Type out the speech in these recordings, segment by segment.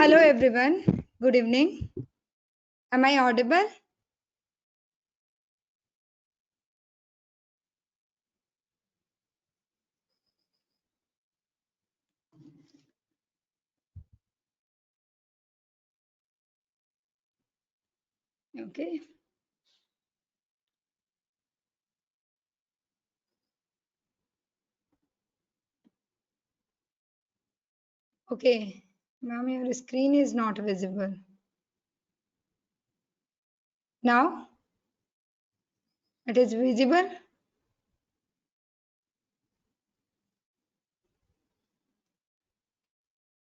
Hello everyone. Good evening. Am I audible? Okay. Okay. Ma'am, your screen is not visible. Now it is visible.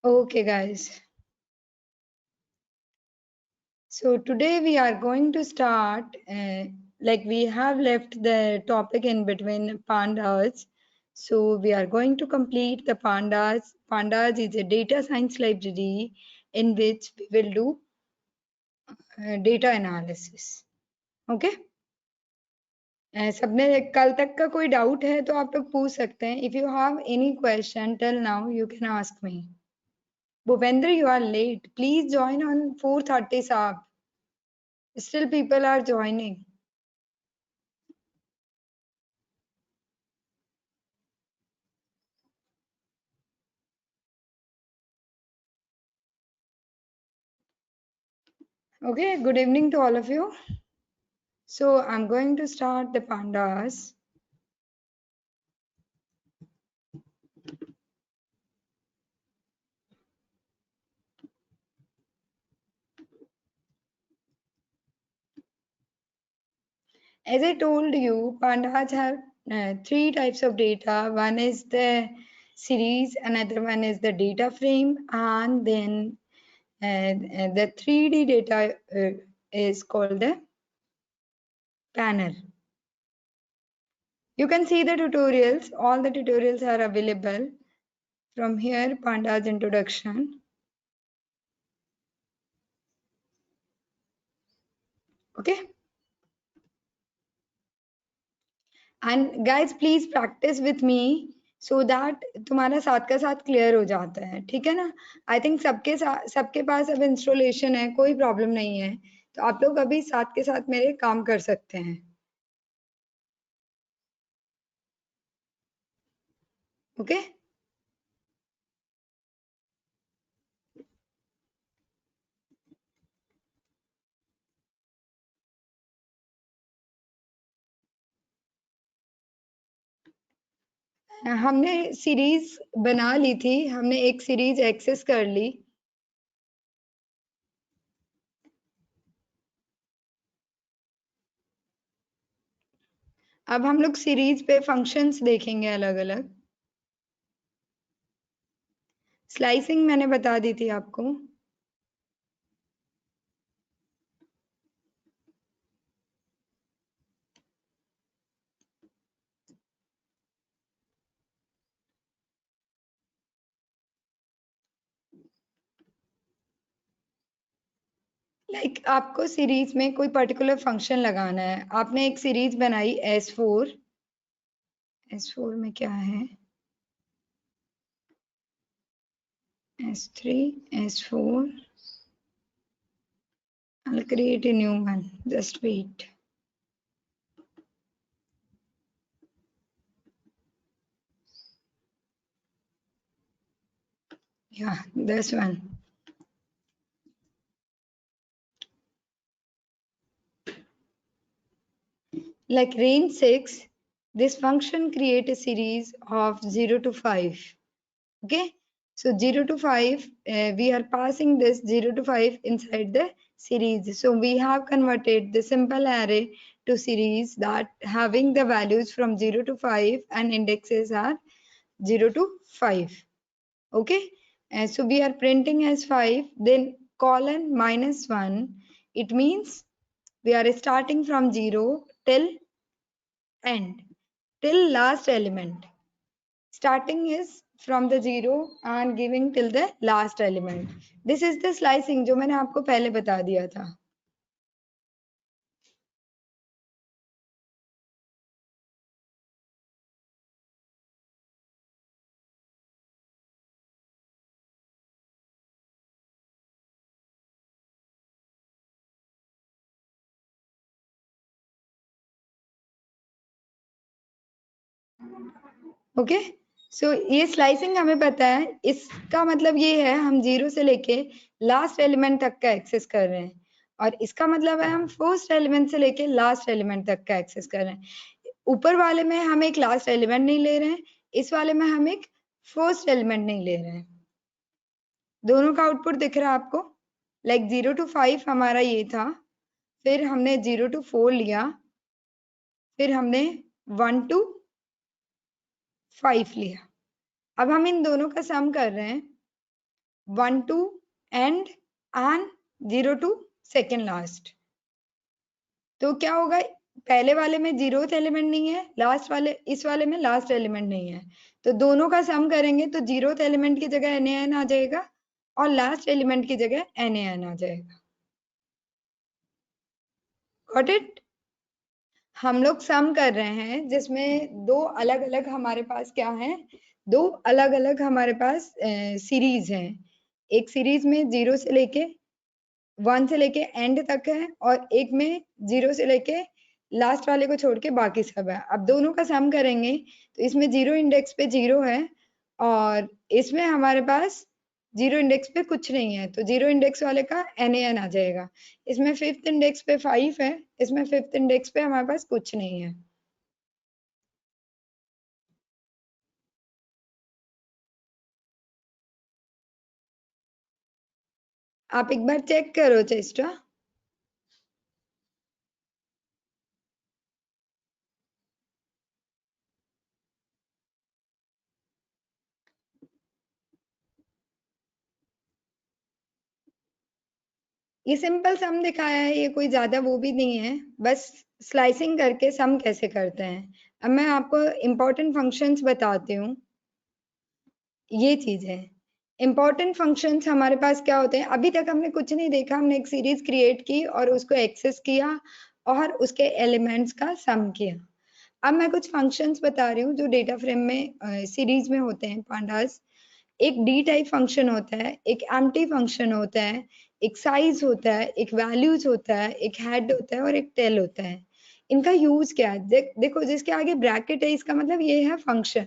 Okay, guys. So today we are going to start, like we have left the topic in between pandas. So we are going to complete the pandas. Pandas is a data science library in which we will do data analysis. Okay. सबने कल तक का कोई doubt है तो आप लोग पूछ सकते हैं. If you have any question till now you can ask me. Bhupendra, you are late. Please join on 4:30 साहब. Still people are joining. Okay, good evening to all of you. So I'm going to start the pandas. As I told you, pandas have three types of data. One is the series, another one is the data frame, and then the 3D data is called the panel. You can see the tutorials. All the tutorials are available from here. Pandas introduction. Okay. And guys, please practice with me so that तुम्हारा साथ का साथ clear हो जाता है. ठीक है ना. आई थिंक सबके पास अब इंस्टॉलेशन है, कोई प्रॉब्लम नहीं है. तो आप लोग अभी साथ के साथ मेरे काम कर सकते हैं. ओके. हमने सीरीज बना ली थी. हमने एक सीरीज एक्सेस कर ली. अब हम लोग सीरीज पे फंक्शंस देखेंगे अलग अलग. स्लाइसिंग मैंने बता दी थी आपको. लाइक आपको सीरीज में कोई पर्टिकुलर फंक्शन लगाना है. आपने एक सीरीज बनाई S4. S4 में क्या है? S3, S4. I'll create a new one. Just wait. Yeah, this one. Like range 6, this function create a series of 0 to 5. Okay, so 0 to 5, we are passing this 0 to 5 inside the series. So we have converted the simple array to series that having the values from 0 to 5 and indexes are 0 to 5. Okay, and so we are printing as 5, then colon -1. It means we are starting from 0 till end, till last element. Starting is from the 0 and giving till the last element. This is the slicing जो मैंने आपको पहले बता दिया था. Okay, सो ये slicing हमें पता है, इसका मतलब ये है हम 0 से लेके लास्ट एलिमेंट तक का एक्सेस कर रहे हैं, और इसका मतलब है हम फर्स्ट एलिमेंट से लेके लास्ट एलिमेंट तक का एक्सेस कर रहे हैं। ऊपर वाले में हम एक लास्ट एलिमेंट नहीं ले रहे हैं, इस वाले में हम एक फर्स्ट एलिमेंट नहीं ले रहे हैं। दोनों का आउटपुट दिख रहा है आपको? लाइक 0 to 5 हमारा ये था, फिर हमने 0 to 4 लिया, फिर हमने 1 to 5 लिया। अब हम इन दोनों का सम कर रहे हैं, 1 to end and 0 to second last। तो क्या होगा, पहले वाले में 0th एलिमेंट नहीं है, लास्ट वाले इस वाले में लास्ट एलिमेंट नहीं है, तो दोनों का सम करेंगे तो 0th एलिमेंट की जगह NaN आ जाएगा और लास्ट एलिमेंट की जगह NaN आ जाएगा। Got it? हम लोग सम कर रहे हैं जिसमें दो अलग अलग हमारे पास क्या है, दो अलग अलग हमारे पास सीरीज हैं। एक सीरीज में 0 से लेके 1 से लेके एंड तक है, और एक में 0 से लेके लास्ट वाले को छोड़ के बाकी सब है। अब दोनों का सम करेंगे तो इसमें 0 इंडेक्स पे 0 है, और इसमें हमारे पास 0 इंडेक्स पे कुछ नहीं है, तो 0 इंडेक्स वाले का NaN आ जाएगा। इसमें 5th इंडेक्स पे 5 है, इसमें 5th इंडेक्स पे हमारे पास कुछ नहीं है। आप एक बार चेक करो चेस्टा। ये सिंपल सम दिखाया है, ये कोई ज्यादा वो भी नहीं है, बस स्लाइसिंग करके सम कैसे करते हैं। अब मैं आपको इम्पोर्टेंट फंक्शंस बताती हूँ। ये चीज है, इम्पोर्टेंट फंक्शंस हमारे पास क्या होते हैं। अभी तक हमने कुछ नहीं देखा, हमने एक सीरीज क्रिएट की और उसको एक्सेस किया और उसके एलिमेंट्स का सम किया। अब मैं कुछ फंक्शंस बता रही हूँ जो डेटा फ्रेम में सीरीज में होते हैं पांडास। एक डी टाइप फंक्शन होता है, एक एम्प्टी फंक्शन होता है, एक साइज होता है, एक वैल्यूज होता है, एक हेड होता है और एक टेल होता है। इनका यूज क्या है? देखो, जिसके आगे ब्रैकेट है इसका मतलब ये है फंक्शन,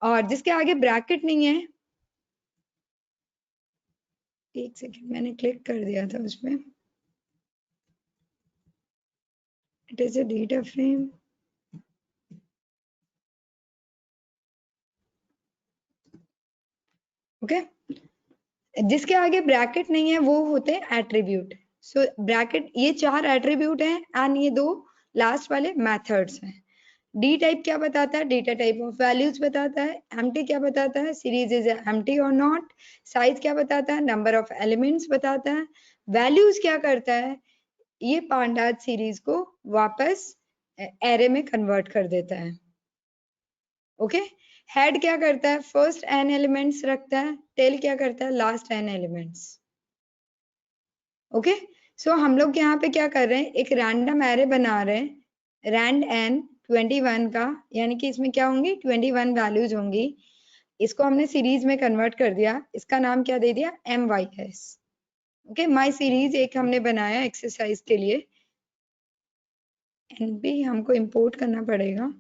और जिसके आगे ब्रैकेट नहीं है, एक सेकेंड मैंने क्लिक कर दिया था उसमें, it is a data frame. Okay, जिसके आगे ब्रैकेट नहीं है वो होते हैं एट्रीब्यूट। सो ब्रैकेट, ये 4 एट्रीब्यूट हैं एंड ये 2 लास्ट वाले मेथड्स हैं। डी टाइप क्या बताता है? डेटा टाइप ऑफ वैल्यूज बताता है। एम्प्टी क्या बताता है? सीरीज इज एम्प्टी और नॉट। साइज क्या बताता है? नंबर ऑफ एलिमेंट्स बताता है। वैल्यूज क्या करता है? ये पांडास सीरीज को वापस एरे में कन्वर्ट कर देता है। ओके, हेड क्या करता है? फर्स्ट n एलिमेंट्स रखता है। टेल क्या करता है? Last n elements. ओके, सो हम लोग यहाँ पे क्या कर रहे हैं, एक रैंडम एरे बना रहे हैं, रैंड n 21 का, यानी कि इसमें क्या होंगी? 21 वैल्यूज होंगी। इसको हमने सीरीज में कन्वर्ट कर दिया, इसका नाम क्या दे दिया? MYS। ओके, माई सीरीज एक हमने बनाया एक्सरसाइज के लिए। NP हमको इंपोर्ट करना पड़ेगा।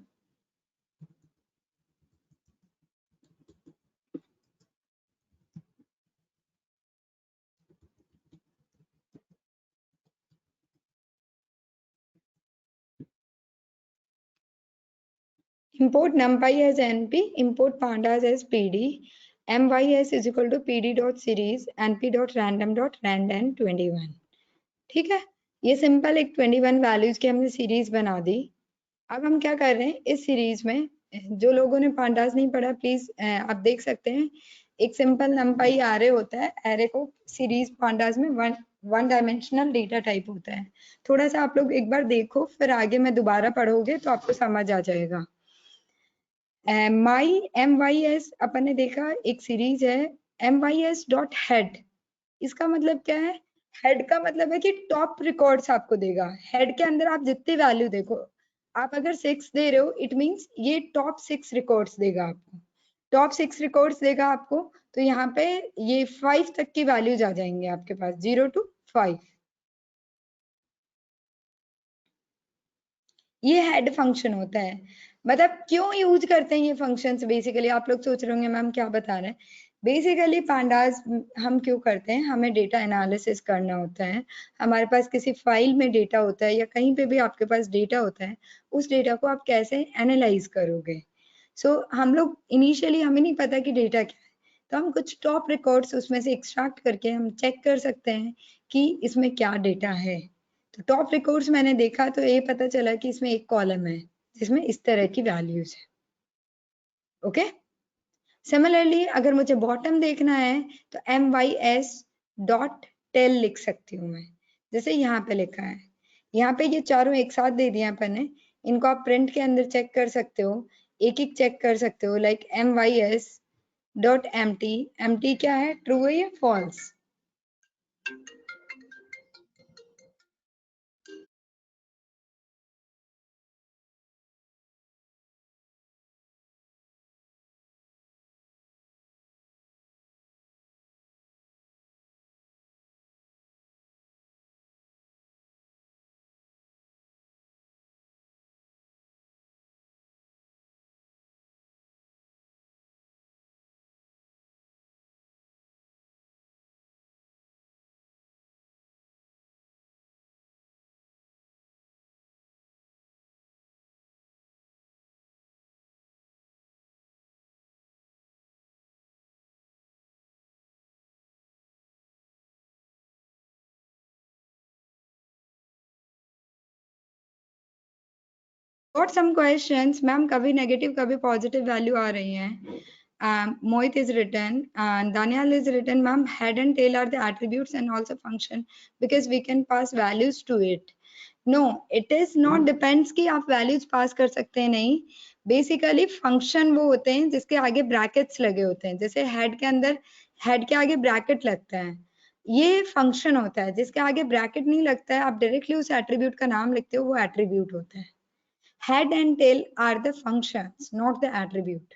Import numpy as NP, import pandas as PD, MYS is equal to PD.series np.random.randn21। ठीक है, ये सिंपल एक 21 वैल्यूज की हमने सीरीज बना दी। अब हम क्या कर रहे हैं, इस सीरीज में जो लोगों ने पांडास नहीं पढ़ा प्लीज आप देख सकते हैं, एक सिंपल नंपाई एरे होता है। एरे को सीरीज पांडास में वन डायमेंशनल डेटा टाइप होता है। थोड़ा सा आप लोग एक बार देखो, फिर आगे मैं दोबारा पढ़ोगे तो आपको समझ आ जाएगा। माई MYS अपन ने देखा एक सीरीज है, MYS डॉट हेड। इसका मतलब क्या है? हेड का मतलब है कि टॉप रिकॉर्ड्स आपको देगा। हेड के अंदर आप जितनी वैल्यू देखो, आप अगर 6 दे रहे हो, इट मींस ये टॉप 6 रिकॉर्ड्स देगा आपको। टॉप 6 रिकॉर्ड्स देगा आपको, तो यहाँ पे ये 5 तक की वैल्यूज आ जाएंगे आपके पास, 0 to 5। ये हेड फंक्शन होता है। मतलब क्यों यूज करते हैं ये फंक्शंस? बेसिकली आप लोग सोच रहे होंगे मैम क्या बता रहे हैं। बेसिकली पांडास हम क्यों करते हैं, हमें डेटा एनालिसिस करना होता है, हमारे पास किसी फाइल में डेटा होता है या कहीं पे भी आपके पास डेटा होता है, उस डेटा को आप कैसे एनालाइज करोगे। हम लोग इनिशियली हमें नहीं पता कि डेटा क्या है, तो हम कुछ टॉप रिकॉर्ड्स उसमें से एक्सट्रैक्ट करके हम चेक कर सकते हैं कि इसमें क्या डेटा है। तो टॉप रिकॉर्ड्स मैंने देखा तो ये पता चला कि इसमें एक कॉलम है जिसमें इस तरह की वैल्यूज है। ओके, सिमिलरली अगर मुझे बॉटम देखना है तो mys.tel लिख सकती हूँ मैं, जैसे यहाँ पे लिखा है। यहाँ पे ये चारों एक साथ दे दिया अपन ने, इनको आप प्रिंट के अंदर चेक कर सकते हो, एक एक चेक कर सकते हो। लाइक mys.empty, empty क्या है, ट्रू है या false? Got some questions, ma'am कभी नेगेटिव कभी पॉजिटिव वैल्यू आ रही हैं। Mohit is written and Daniel is written, ma'am, head and tail are the attributes and also function because we can pass values to it. No, it is not depends कि आप values pass कर सकते हैं, नहीं। Basically function वो होते हैं जिसके आगे ब्रैकेट्स लगे होते हैं, जैसे हेड के अंदर हेड के आगे ब्रैकेट लगता है, ये फंक्शन होता है। जिसके आगे ब्रैकेट नहीं लगता है, आप डायरेक्टली उस एट्रीब्यूट का नाम लिखते हो, वो एट्रीब्यूट होता है। Head and tail are the functions, not the attribute.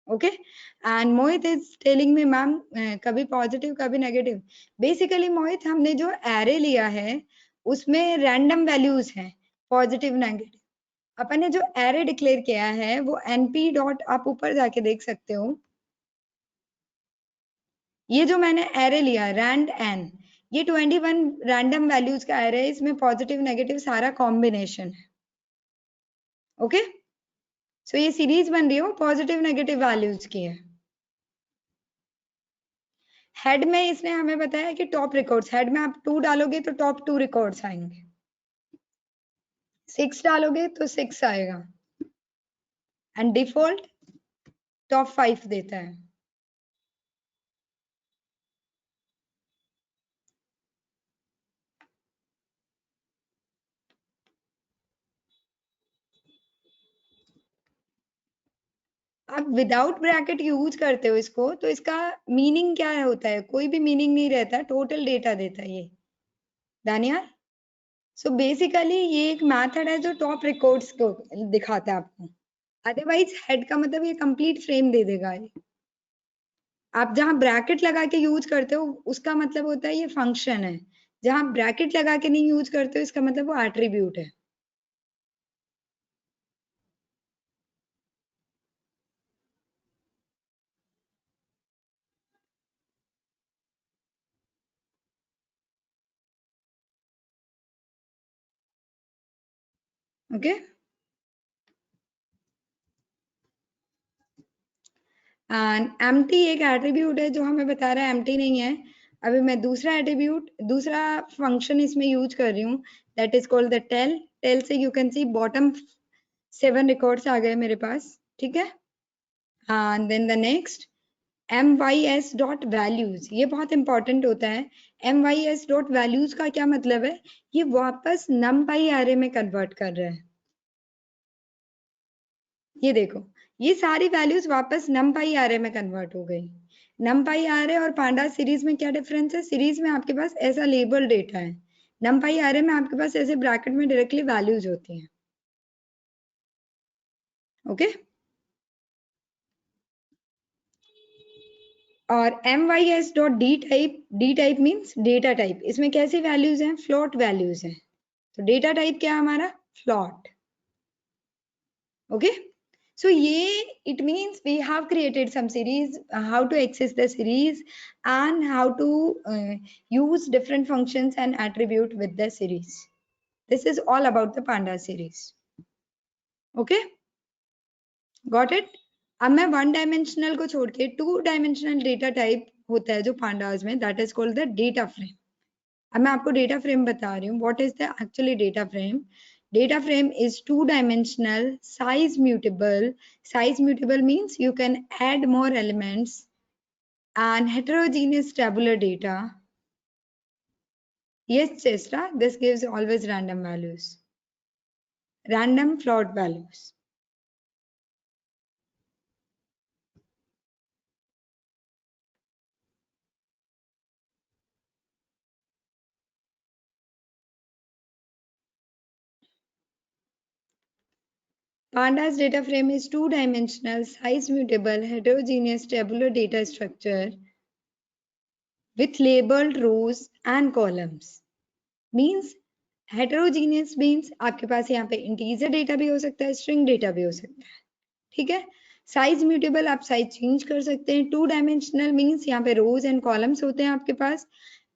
Okay, and Mohit is telling me, ma'am कभी पॉजिटिव कभी नेगेटिव। बेसिकली मोहित हमने जो एरे लिया है उसमें रैंडम वैल्यूज हैं, पॉजिटिव नेगेटिव। अपन ने जो एरे डिक्लेयर किया है वो np डॉट, आप ऊपर जाके देख सकते हो, ये जो मैंने एरे लिया रैंड एन, ये 21 रैंडम वैल्यूज का एरे है, इसमें पॉजिटिव नेगेटिव सारा कॉम्बिनेशन है। ओके, सो ये सीरीज बन रही हो पॉजिटिव नेगेटिव वैल्यूज की है। हेड में इसने हमें बताया कि टॉप रिकॉर्ड्स, हेड में आप 2 डालोगे तो टॉप 2 रिकॉर्ड्स आएंगे, 6 डालोगे तो 6 आएगा, एंड डिफॉल्ट टॉप 5 देता है। आप विदाउट ब्रैकेट यूज करते हो इसको तो इसका मीनिंग क्या होता है? कोई भी मीनिंग नहीं रहता, टोटल डेटा देता है ये दानियाल। सो बेसिकली ये एक मेथड है जो टॉप रिकॉर्ड्स को दिखाता है आपको, अदरवाइज हेड का मतलब ये कंप्लीट फ्रेम दे देगा ये। आप जहां ब्रैकेट लगा के यूज करते हो उसका मतलब होता है ये फंक्शन है, जहां ब्रैकेट लगा के नहीं यूज करते हो इसका मतलब वो एट्रीब्यूट है। ओके, एंड एम्प्टी एक एट्रीब्यूट है जो हमें बता रहा है एम्प्टी नहीं है। अभी मैं दूसरा एट्रीब्यूट, दूसरा फंक्शन इसमें यूज कर रही हूँ, that is called the tail. Tail से you can see bottom 7 records आ गए मेरे पास, ठीक है। And then the next mys dot values, ये बहुत इंपॉर्टेंट होता है। mys डॉट वैल्यूज का क्या मतलब है? ये वापस numpy array में कन्वर्ट कर रहा है। ये देखो, ये सारी वैल्यूज वापस numpy array में कन्वर्ट हो गई। numpy array और pandas सीरीज में क्या डिफरेंस है? सीरीज में आपके पास ऐसा लेबल डेटा है, numpy array में आपके पास ऐसे ब्रैकेट में डायरेक्टली वैल्यूज होती हैं। ओके, और mys dot D type, D type means data type, इसमें कैसी वैल्यूज हैं? फ्लोट वैल्यूज हैं। तो डेटा टाइप क्या है हमारा? फ्लोट। ओके, So ये it means we have created some series, how to access the series and how to use different functions and attribute with the series. This is all about the Panda series. Okay, got it? अब मैं one dimensional को छोड़ के two dimensional data type होता है जो pandas में, that is called the data frame. अब मैं आपको डेटा फ्रेम बता रही हूँ. What is the actually data frame? Data frame is two-dimensional, size mutable. Size mutable means you can add more elements, and heterogeneous tabular data. Yes, Chesra, this gives always random values. Random float values. Pandas data frame is two-dimensional, size mutable, heterogeneous tabular data structure with labeled rows and columns. Means heterogeneous means आपके पास यहाँ पे integer data भी हो सकता है, string data भी हो सकता है. ठीक है. साइज म्यूटेबल, आप साइज चेंज कर सकते हैं. टू डायमेंशनल मीन्स यहाँ पे रोज एंड कॉलम्स होते हैं आपके पास,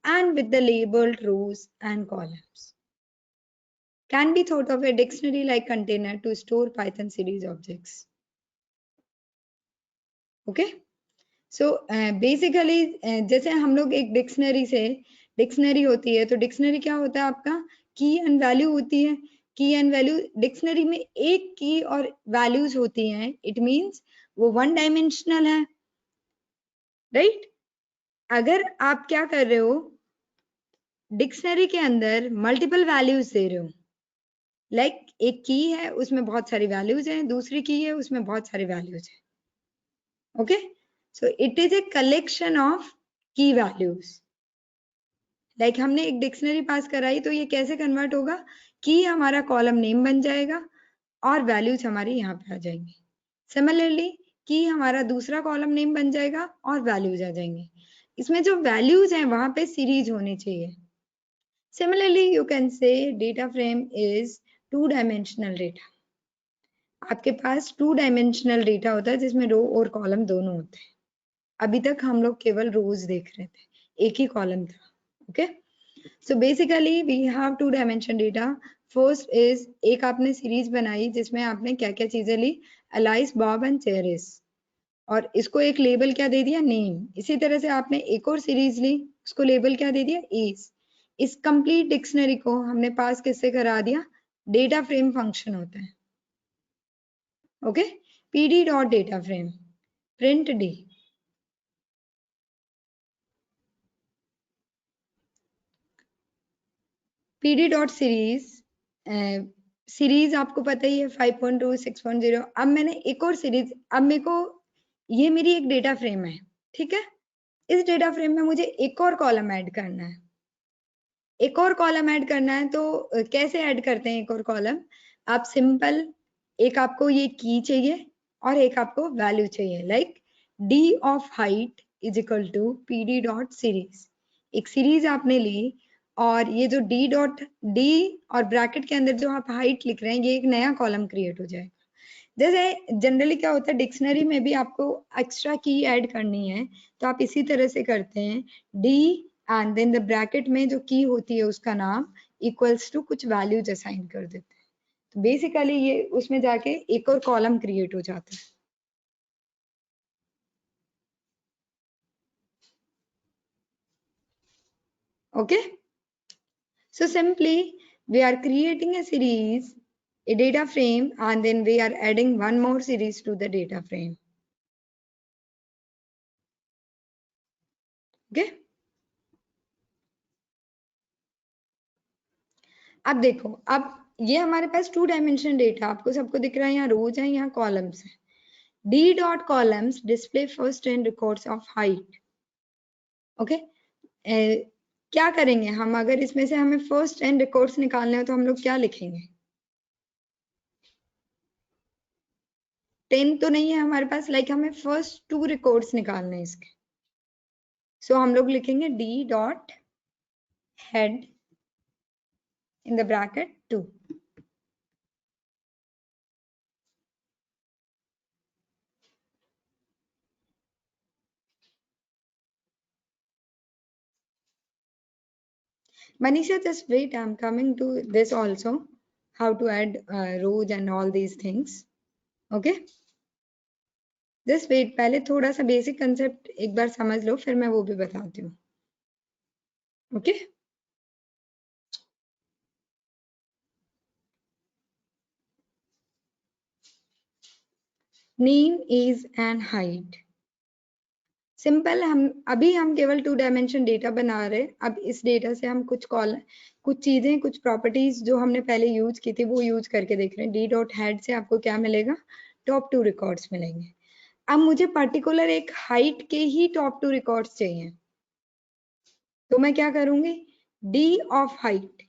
and with the labelled rows and columns. Can be thought of a dictionary like container to store Python series objects. Okay. So basically जैसे हम लोग एक डिक्शनरी से, डिक्शनरी होती है तो डिक्शनरी क्या होता है आपका? की एंड वैल्यू होती है. की एंड वैल्यू डिक्शनरी में एक की और वैल्यूज होती हैं. इट मींस वो वन डायमेंशनल है, राइट? अगर आप क्या कर रहे हो, डिक्शनरी के अंदर मल्टीपल वैल्यूज दे रहे हो, लाइक एक की है उसमें बहुत सारी वैल्यूज हैं, दूसरी की है उसमें बहुत सारी वैल्यूज हैं. Okay. So it is a collection of की वैल्यूज. लाइक हमने एक डिक्शनरी पास कराई तो ये कैसे कन्वर्ट होगा? की हमारा कॉलम नेम बन जाएगा और वैल्यूज हमारी यहाँ पे आ जाएंगी. सिमिलरली की हमारा दूसरा कॉलम नेम बन जाएगा और वैल्यूज आ जाएंगे. इसमें जो वैल्यूज हैं वहां पे सीरीज होनी चाहिए. Similarly, you can say data frame is two-dimensional data. आपके पास टू डायमेंशनल डेटा होता है जिसमें रो और कॉलम दोनों होते हैं. अभी तक हम लोग केवल रोज देख रहे थे, एक ही कॉलम था. Okay. So basically we have two dimension data. First is, एक आपने सीरीज बनाई जिसमें आपने क्या क्या चीजें ली? अलाइस, बॉब एंड चेरिस, और इसको एक लेबल क्या दे दिया? नेम. इसी तरह से आपने एक और सीरीज ली, उसको लेबल क्या दे दिया? इज. इस कंप्लीट डिक्शनरी को हमने पास किससे करा दिया? डेटा फ्रेम फंक्शन होता है. Okay. PD dot data frame, print D. PD dot series, series आपको पता ही है 5.2 6.0. अब मैंने एक और सीरीज, अब मेरे को ये मेरी एक डेटा फ्रेम है, ठीक है. इस डेटा फ्रेम में मुझे एक और कॉलम ऐड करना है. एक और कॉलम ऐड करना है तो कैसे ऐड करते हैं एक और कॉलम? आप सिंपल, एक आपको ये की चाहिए और एक आपको वैल्यू चाहिए, like D of height is equal to P D dot series. एक सीरीज आपने ली और ये जो डी डॉट डी और ब्रैकेट के अंदर जो आप हाइट लिख रहे हैं, ये एक नया कॉलम क्रिएट हो जाएगा. जैसे जनरली क्या होता है, डिक्शनरी में भी आपको एक्स्ट्रा की ऐड करनी है तो आप इसी तरह से करते हैं. D and then the bracket में जो की होती है उसका नाम इक्वल्स टू कुछ वैल्यूज असाइन कर देते हैं. तो बेसिकली ये उसमें जाके एक और कॉलम क्रिएट हो जाता है. Okay. So simply we are creating a series, a data frame, and then we are adding one more series to the data frame. Okay. अब देखो, अब ये हमारे पास टू डायमेंशन डेटा, आपको सबको दिख रहा है, यहाँ रोज है, यहाँ कॉलम्स है. D dot columns display first 10 records of height. Okay. क्या करेंगे हम? अगर इसमें से हमें फर्स्ट 10 रिकॉर्ड्स निकालने हो तो हम लोग क्या लिखेंगे? 10 तो नहीं है हमारे पास, लाइक हमें फर्स्ट 2 रिकॉर्ड्स निकालने हैं इसके. सो हम लोग लिखेंगे D dot head in the bracket 2. Manisha, just wait. I'm coming to this also. How to add rows and all these things. Okay. Just wait. पहले थोड़ा सा बेसिक कंसेप्ट एक बार समझ लो, फिर मैं वो भी बताती हूँ. Okay. Name, age and height. Simple. हम केवल 2 डायमेंशन डेटा बना रहे. अब इस डेटा से हम कुछ चीजें, कुछ प्रॉपर्टीज जो हमने पहले यूज की थी वो यूज करके देख रहे हैं. डी डॉट हेड से आपको क्या मिलेगा? टॉप 2 रिकॉर्ड्स मिलेंगे. अब मुझे पर्टिकुलर एक हाइट के ही टॉप 2 रिकॉर्ड्स चाहिए, तो मैं क्या करूंगी? D of height.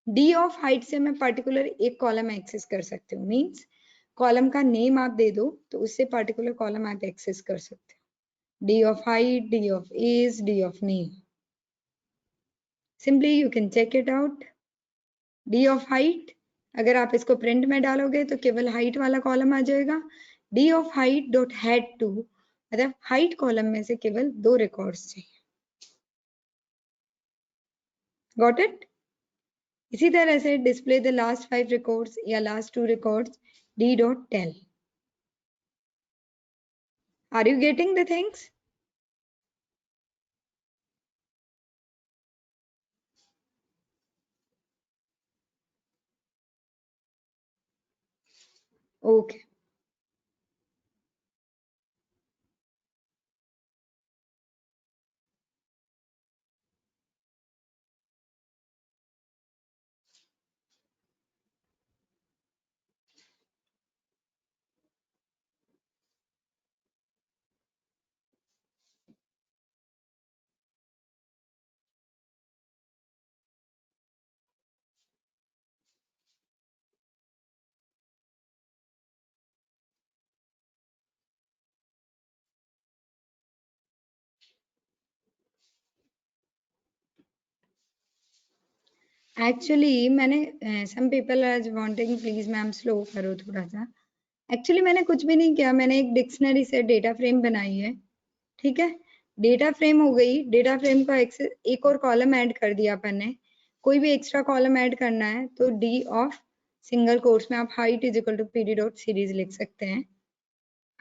D of height से मैं पर्टिकुलर एक कॉलम एक्सेस कर सकती हूँ. मीन्स कॉलम का नेम आप दे दो तो उससे पर्टिकुलर कॉलम आप एक्सेस कर सकते हो. D of height, D of age, D of name. Simply you can check it out. D of height, अगर आप इसको प्रिंट में डालोगे तो केवल हाइट वाला कॉलम आ जाएगा. D of height dot head to, मतलब हाइट कॉलम में से केवल 2 रिकॉर्ड्स चाहिए. Got it? इसी तरह से डिस्प्ले द लास्ट 5 रिकॉर्ड्स या last 2 records. D dot tell. Are you getting the things? Okay. Actually मैंने some people are wanting please ma'am slow करो थोड़ा सा. एक्चुअली मैंने कुछ भी नहीं किया. मैंने एक डिक्शनरी से डेटा फ्रेम बनाई है. ठीक है. डेटा फ्रेम हो गई. डेटा फ्रेम का एक और कॉलम ऐड कर दिया अपन ने. कोई भी एक्स्ट्रा कॉलम ऐड करना है तो डी ऑफ सिंगल कोट्स में आप height is equal to PD dot series लिख सकते हैं.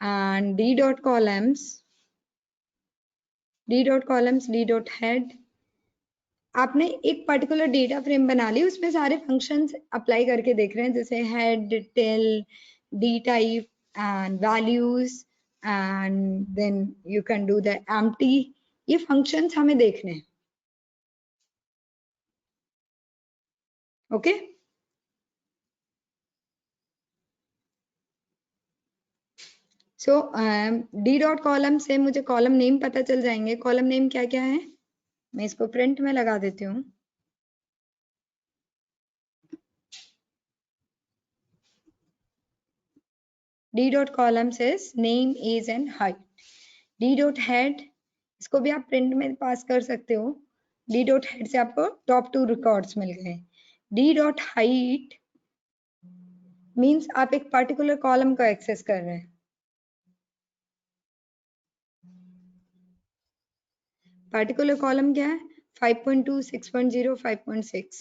And D dot columns D dot head. आपने एक पर्टिकुलर डेटा फ्रेम बना ली, उसमें सारे फंक्शंस अप्लाई करके देख रहे हैं, जैसे head, tail, D type and values and then you can do the empty. ये फंक्शंस हमें देखने हैं. Okay. So D dot column से मुझे कॉलम नेम पता चल जाएंगे. कॉलम नेम क्या क्या है, मैं इसको प्रिंट में लगा देती हूँ. D dot column says name, age and height. D dot head, इसको भी आप प्रिंट में पास कर सकते हो. डी डॉट हेड से आपको टॉप 2 रिकॉर्ड्स मिल गए. डी डॉट हाइट मीन्स आप एक पर्टिकुलर कॉलम को एक्सेस कर रहे हैं. पर्टिकुलर कॉलम क्या है? 5.2, 6.0, 5.6.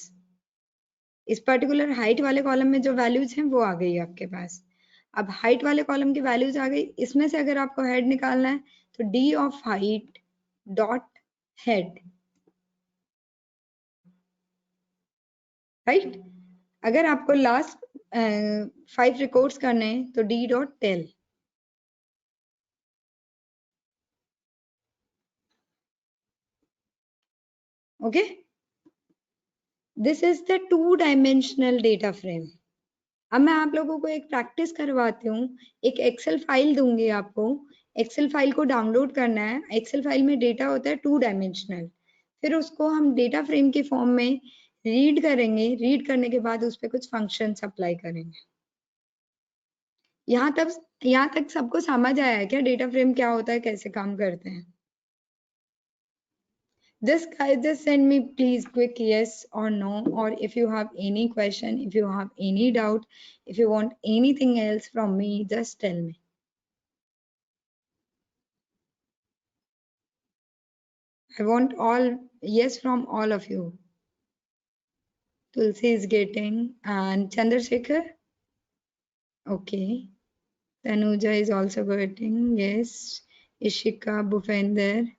इस पर्टिकुलर हाइट वाले कॉलम में जो वैल्यूज हैं वो आ गई आपके पास. अब हाइट वाले कॉलम की वैल्यूज आ गई. इसमें से अगर आपको हेड निकालना है तो D of height dot head. Right. अगर आपको लास्ट 5 रिकॉर्ड्स करने हैं तो D dot tail. Okay. This is the 2 dimensional data frame. अब मैं आप लोगों को एक प्रैक्टिस करवाती हूँ. एक एक्सेल फाइल दूंगी आपको. एक्सेल फाइल को डाउनलोड करना है. एक्सेल फाइल में डेटा होता है 2 डायमेंशनल. फिर उसको हम डेटा फ्रेम के फॉर्म में रीड करेंगे. रीड करने के बाद उस पर कुछ फंक्शंस अप्लाई करेंगे. यहाँ तक सबको समझ आया है क्या डेटा फ्रेम क्या होता है, कैसे काम करते हैं? Just send me please quick yes or no, or if you have any question, if you have any doubt, if you want anything else from me, just tell me. I want all yes from all of you. Tulsi is getting, and Chandrasekhar. Okay. Tanuja is also getting. Yes. Ishika, Bhupender.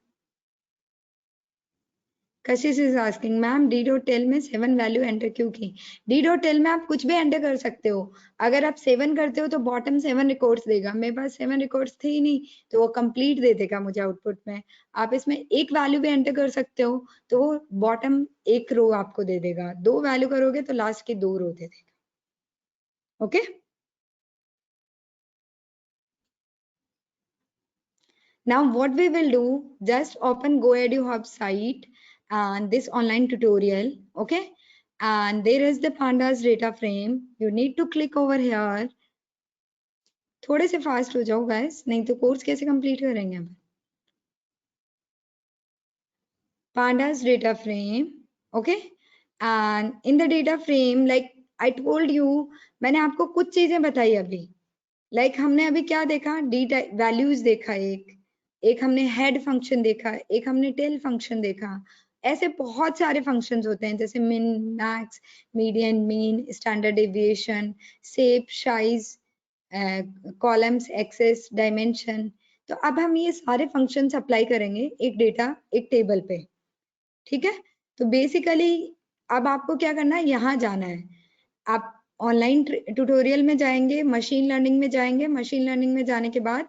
Kashish is asking ma'am D dot tail में 7 value enter क्यों की? D dot tail में आप कुछ भी enter कर सकते हो। अगर आप 7 करते हो तो बॉटम 7 रिकॉर्ड्स देगा। मेरे पास 7 रिकॉर्ड्स थे ही नहीं, तो वो कंप्लीट दे देगा मुझे आउटपुट में। आप इसमें एक वैल्यू भी एंटर कर सकते हो, तो वो बॉटम एक रो आपको दे देगा। 2 वैल्यू करोगे तो लास्ट की 2 रो दे देगा। Okay, now what we will do, just open GoEduHub site and this online tutorial, okay? And there is the pandas data frame. You need to click over here. थोड़े से fast हो जाओ guys, नहीं तो course कैसे complete करेंगे हम? Pandas data frame, okay? And in the data frame, like I told you, मैंने आपको कुछ चीजें बताई अभी। लाइक हमने अभी क्या देखा? डी वैल्यूज देखा, एक हमने हेड फंक्शन देखा, एक हमने टेल फंक्शन देखा। ऐसे बहुत सारे फंक्शंस होते हैं, जैसे min, max, median, mean, standard deviation, shape, size, columns, axes, dimension. तो अब हम ये सारे फंक्शंस अप्लाई करेंगे एक डेटा, एक टेबल पे। ठीक है, तो बेसिकली अब आपको क्या करना है, यहाँ जाना है। आप ऑनलाइन ट्यूटोरियल में जाएंगे, मशीन लर्निंग में जाएंगे, मशीन लर्निंग में जाने के बाद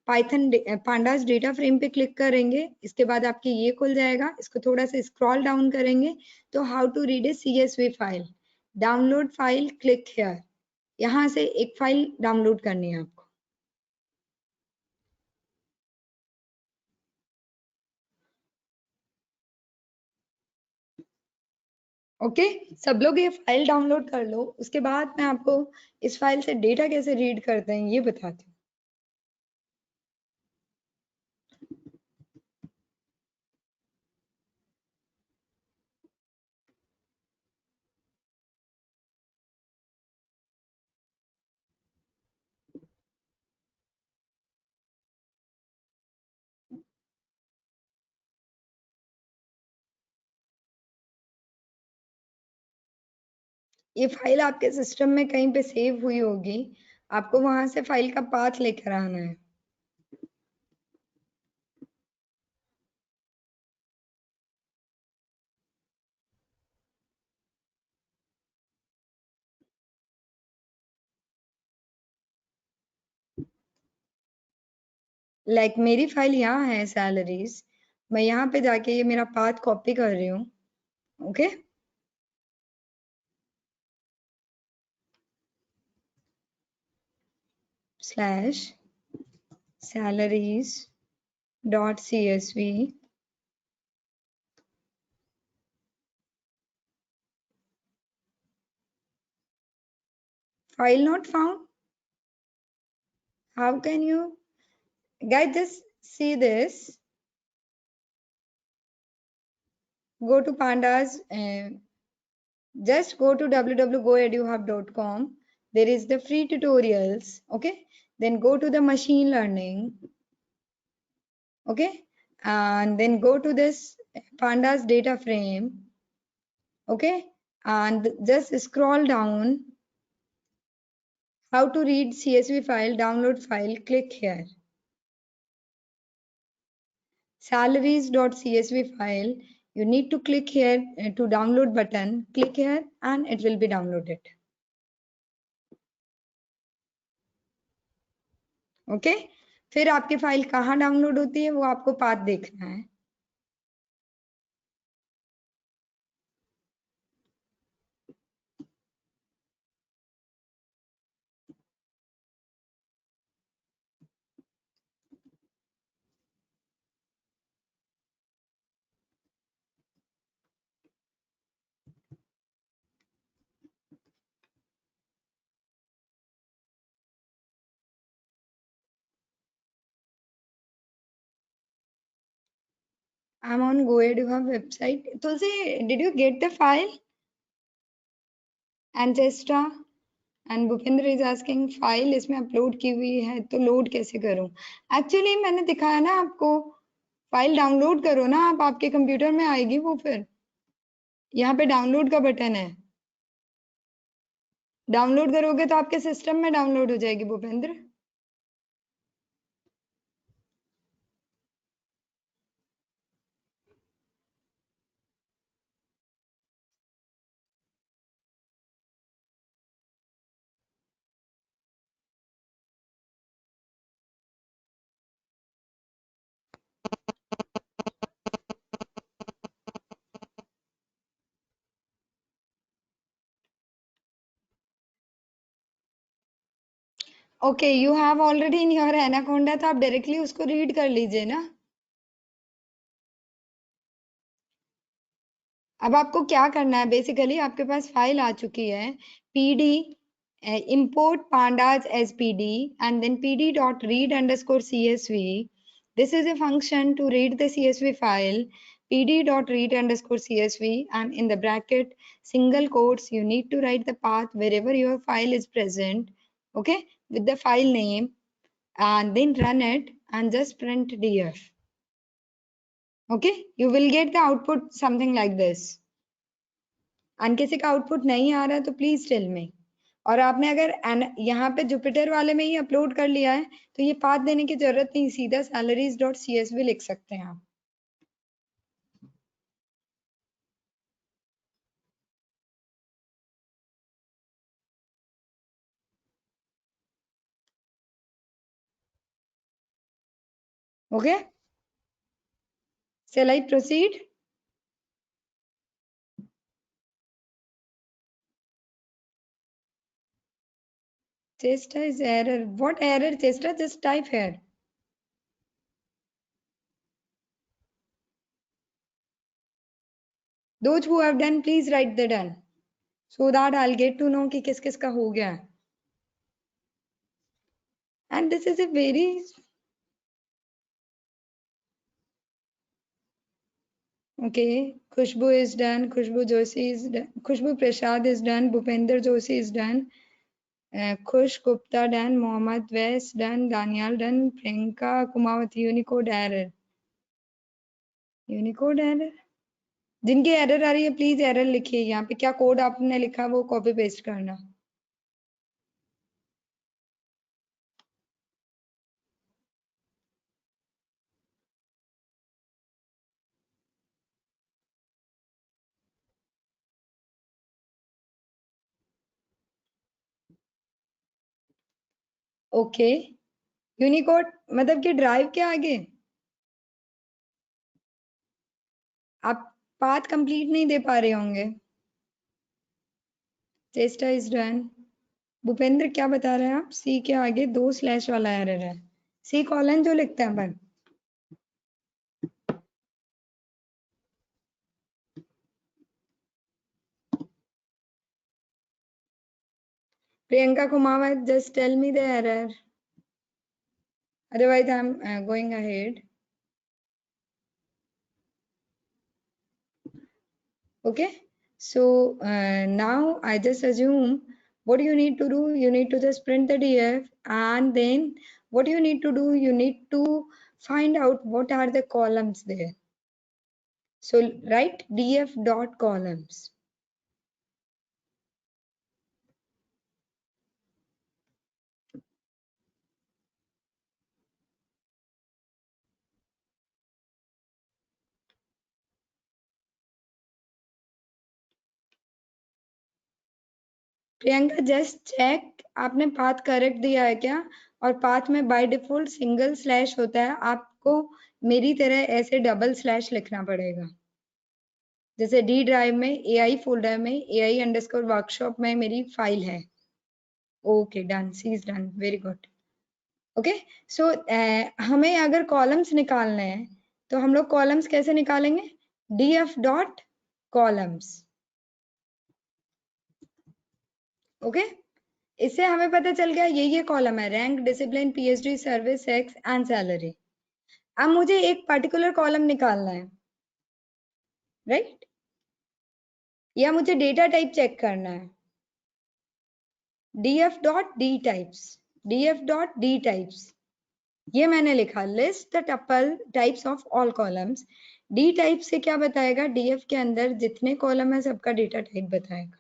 पाइथन पांडास डेटा फ्रेम पे क्लिक करेंगे। इसके बाद आपके ये खुल जाएगा, इसको थोड़ा सा स्क्रॉल डाउन करेंगे तो how to read a CSV file, download file, click here. यहाँ से एक फाइल डाउनलोड करनी है आपको। ओके, सब लोग ये फाइल डाउनलोड कर लो। उसके बाद मैं आपको इस फाइल से डेटा कैसे रीड करते हैं ये बताती हूँ। ये फाइल आपके सिस्टम में कहीं पे सेव हुई होगी, आपको वहां से फाइल का पाथ लेकर आना है। लाइक मेरी फाइल यहाँ है सैलरीज, मैं यहाँ पे जाके ये मेरा पाथ कॉपी कर रही हूँ। Okay, slash salaries dot CSV, file not found? How can you guys just see this? Go to pandas, just go to www.goeduhub.com. There is the free tutorials. Okay, then go to the machine learning. Okay, and then go to this pandas data frame. Okay, and just scroll down, how to read CSV file, download file, click here. Salaries.csv file, you need to click here to download button, click here and it will be downloaded. Okay, फिर आपकी file कहाँ download होती है वो आपको path देखना है। I'm on GoEduHub website. Tulsi, did you get the file? Ancestra and Bhupendra is asking file इसमें अपलोड की हुई है तो लोड कैसे करूं? एक्चुअली मैंने दिखाया ना आपको, फाइल डाउनलोड करो ना आप, आपके कंप्यूटर में आएगी वो। फिर यहाँ पे डाउनलोड का बटन है। डाउनलोड करोगे तो आपके सिस्टम में डाउनलोड हो जाएगी Bhupendra. Okay, you have already in your anaconda, तो आप डायरेक्टली उसको रीड कर लीजिए ना। अब आपको क्या करना है, बेसिकली आपके पास फाइल आ चुकी है pd import pandas as pd and then pd dot read underscore csv. This is a function to read the csv file pd dot read underscore csv, and in the bracket single quotes you need to write the path wherever your file is present, okay, with the file name, and then run it and just print df. Okay, you will get the output something like this. And किसी का output नहीं आ रहा है तो please tell मी। और आपने अगर यहाँ पे जुपिटर वाले में ही अपलोड कर लिया है तो ये पाथ देने की जरूरत नहीं, सीधा salaries.csv लिख सकते हैं आप। Okay, shall I proceed? Chesta is error. What error, Chesta? Just type here. Those who have done, please write the done, so that I'll get to know कि किस किस का हो गया है। And this is a very okay. Khushbu is done. Khushbu Joshi is done. Khushbu Prasad is done. Bhupender Joshi is done. Khush Gupta done. Mohammad West done. Daniel done. Priyanka Kumawati Unicode error. Unicode error. जिनकी error आ रही है please error लिखिए, यहाँ पे क्या code आपने लिखा वो कॉपी पेस्ट करना। ओके, यूनिकोड मतलब कि ड्राइव के आगे आप पाथ कंप्लीट नहीं दे पा रहे होंगे। चेस्टा इज डन। भूपेंद्र क्या बता रहे हैं आप? सी के आगे 2 स्लैश वाला एरर है, सी कॉलन जो लिखते हैं अपन। Priyanka Kumawat, just tell me the error. Otherwise, I'm going ahead. Okay. So now I just assume what you need to do, you need to just print the DF, and then what you need to do, you need to find out what are the columns there. So write DF dot columns. Priyanka just check आपने path correct दिया है क्या? और path में by default single slash होता है, आपको मेरी तरह ऐसे डबल स्लैश लिखना पड़ेगा। जैसे डी ड्राइव में एआई फोल्डर में एआई अंडरस्कोर वर्कशॉप में मेरी फाइल है। Okay done, C is done, very good. Okay, so हमें अगर कॉलम्स निकालने हैं तो हम लोग कॉलम्स कैसे निकालेंगे? df dot columns. ओके, इससे हमें पता चल गया ये कॉलम है, rank, discipline, PhD, service, sex and salary. अब मुझे एक पर्टिकुलर कॉलम निकालना है, राइट? या मुझे डेटा टाइप चेक करना है, df dot D types, df dot D types. ये मैंने लिखा list the tuple types of all columns. D type से क्या बताएगा? डीएफ के अंदर जितने कॉलम है सबका डेटा टाइप बताएगा।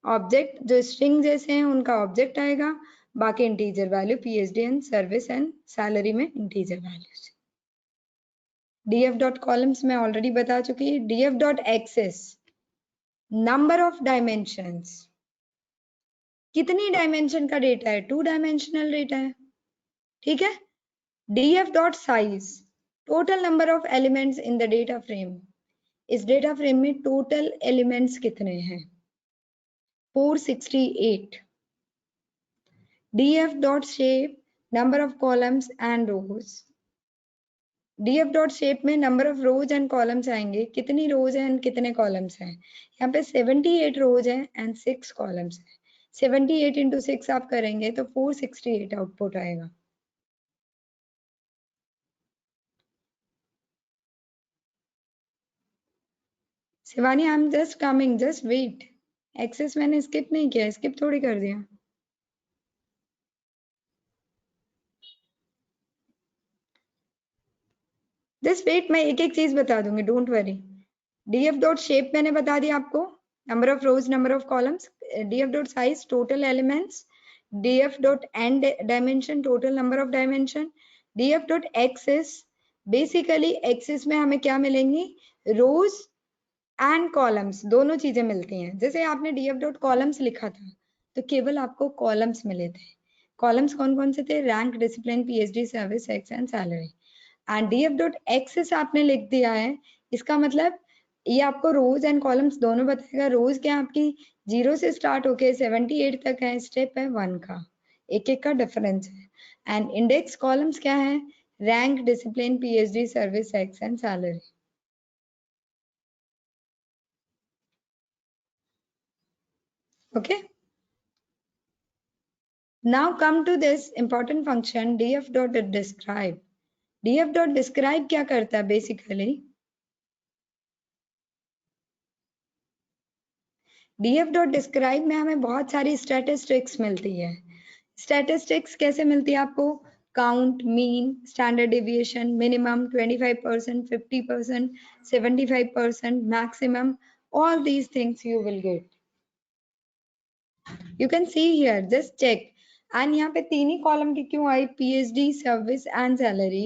ऑब्जेक्ट जो स्ट्रिंग जैसे हैं उनका ऑब्जेक्ट आएगा, बाकी integer value PhD and service and salary में integer values. df dot columns में ऑलरेडी बता चुकी है। df dot axes number of dimensions, कितनी डायमेंशन का डेटा है, 2 डायमेंशनल डेटा है, ठीक है। df dot size total number of elements in the data frame, इस डेटा फ्रेम में टोटल एलिमेंट्स कितने हैं, 468। df dot shape number of columns and rows, df dot shape में number of rows and columns आएंगे, कितनी rows हैं and कितने columns हैं। यहाँ पे 78 rows हैं and 6 columns हैं। 78 into 6 आप करेंगे तो 468 आउटपुट आएगा। Shivani I am just coming, just wait. Axes मैंने स्किप नहीं किया, स्किप थोड़ी कर दिया। जस्ट वेट, मैं एक एक चीज बता दूंगी, don't worry. df dot shape मैंने बता दिया आपको, number of rows number of columns. df dot size total elements, df dot and dimension total number of dimension, df dot axes basically axes में हमें क्या मिलेंगी, रोज एंड कॉलम्स दोनों चीजें मिलती हैं। जैसे आपने df डॉट कॉलम्स लिखा था तो केवल आपको कॉलम्स मिले थे। कॉलम्स कौन कौन से थे, rank, discipline, PhD, service, sex and salary. And df dot axes आपने लिख दिया है, इसका मतलब ये आपको रोज एंड कॉलम्स दोनों बताएगा। रोज क्या आपकी 0 से स्टार्ट होके 78 तक है, स्टेप है 1 का, एक एक का डिफरेंस है। एंड इंडेक्स कॉलम्स क्या है, rank, discipline, PhD, service, sex and salary. okay, now come to this important function df dot describe। df dot describe क्या करता है बेसिकली, df डॉट डिस्क्राइब में हमें बहुत सारी स्टैटिस्टिक्स मिलती है। स्टैटिस्टिक्स कैसे मिलती है आपको, count, mean, standard deviation, minimum 25%, 50%, 75%, maximum, all these things you will get, you can see here, just check। And यहाँ पे 3 ही कॉलम की क्यों आई, पीएचडी, सर्विस एंड सैलरी,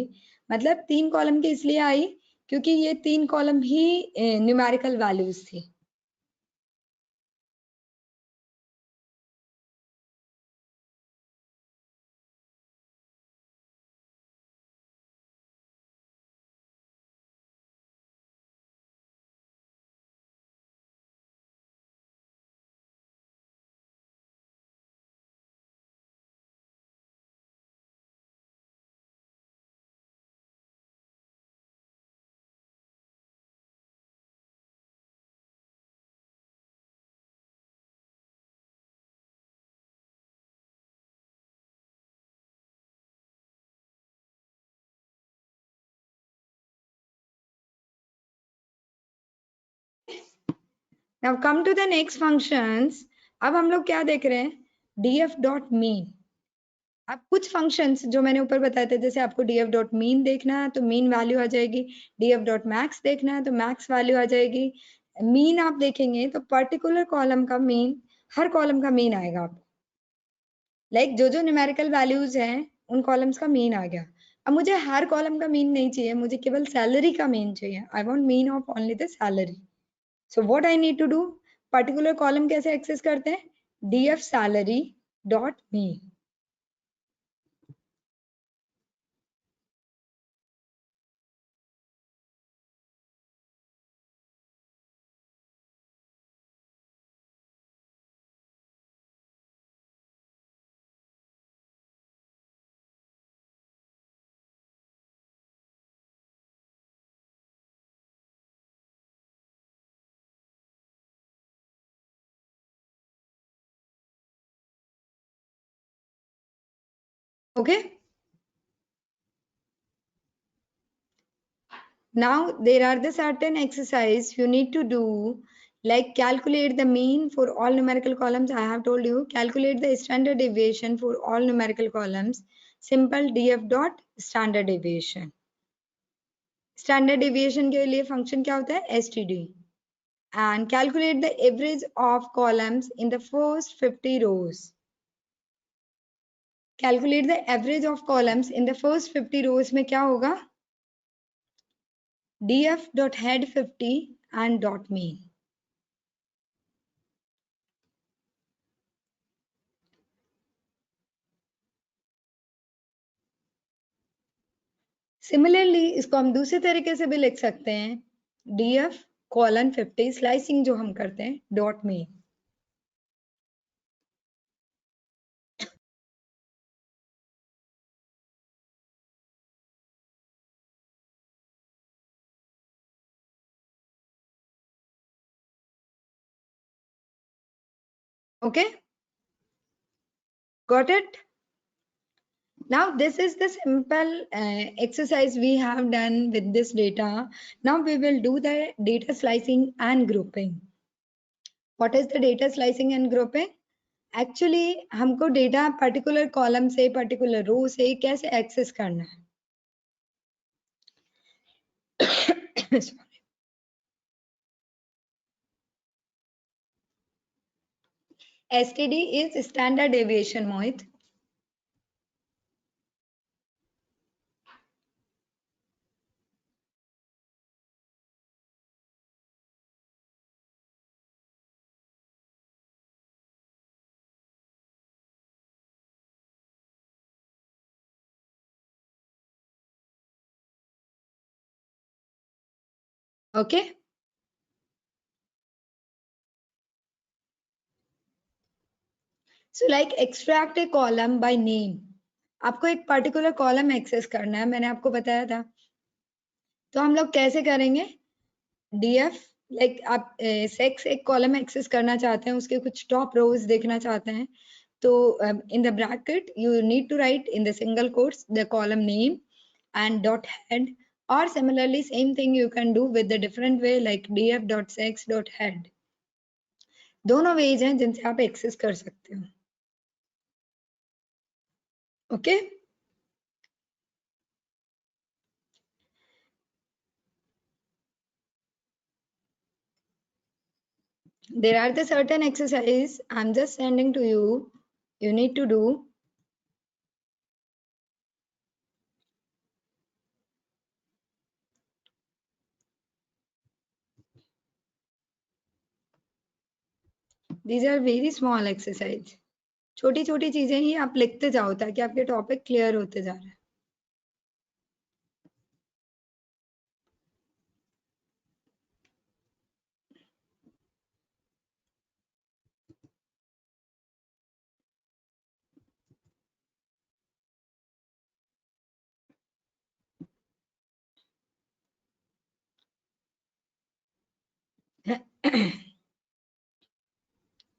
मतलब 3 कॉलम की इसलिए आई क्योंकि ये 3 कॉलम ही न्यूमेरिकल वैल्यूज थी। Now come to the next functions। अब हम लोग क्या देख रहे हैं, df डॉट मीन। अब कुछ फंक्शंस जो मैंने ऊपर बताए थे, जैसे आपको df डॉट मीन देखना है तो मीन वैल्यू आ जाएगी, df डॉट मैक्स देखना है तो मैक्स वैल्यू आ जाएगी। मीन आप देखेंगे तो पर्टिकुलर कॉलम का मीन, हर कॉलम का मीन आएगा आपको, लाइक जो जो न्यूमेरिकल वैल्यूज हैं उन कॉलम्स का मीन आ गया। अब मुझे हर कॉलम का मीन नहीं चाहिए, मुझे केवल सैलरी का मीन चाहिए, I want mean of only the salary. So what I need to do, particular column कैसे एक्सेस करते हैं, df salary dot mean। Okay, now there are the certain exercise you need to do, like calculate the mean for all numerical columns। I have told you, calculate the standard deviation for all numerical columns, simple df dot standard deviation। Standard deviation के लिए function क्या होता है, std। and calculate the average of columns in the first 50 rows. Calculate the average of columns in the first 50 rows में क्या होगा? df.head50 and .mean. Similarly इसको हम दूसरे तरीके से भी लिख सकते हैं, df:50 स्लाइसिंग जो हम करते हैं .mean. Okay, got it? Now this is the simple exercise we have done with this data. Now we will do the data slicing and grouping. What is the data slicing and grouping? Actually हमको data particular column से particular row से कैसे access करना है? STD is standard deviation, Mohit. Okay. So like extract a column by name. आपको एक particular column access करना है, मैंने आपको बताया था. तो हम लोग कैसे करेंगे? df like आप sex एक column access करना चाहते हैं, उसके कुछ top rows देखना चाहते हैं. तो in the bracket you need to write in the single quotes the column name and .head, or similarly same thing you can do with the different way like df.sex.head. दोनों ways हैं जिनसे आप access कर सकते हो. Okay. There are the certain exercise I'm just sending to you. You need to do. These are very small exercise. छोटी छोटी चीजें ही आप लिखते जाओ ताकि आपके टॉपिक क्लियर होते जा रहे हैं.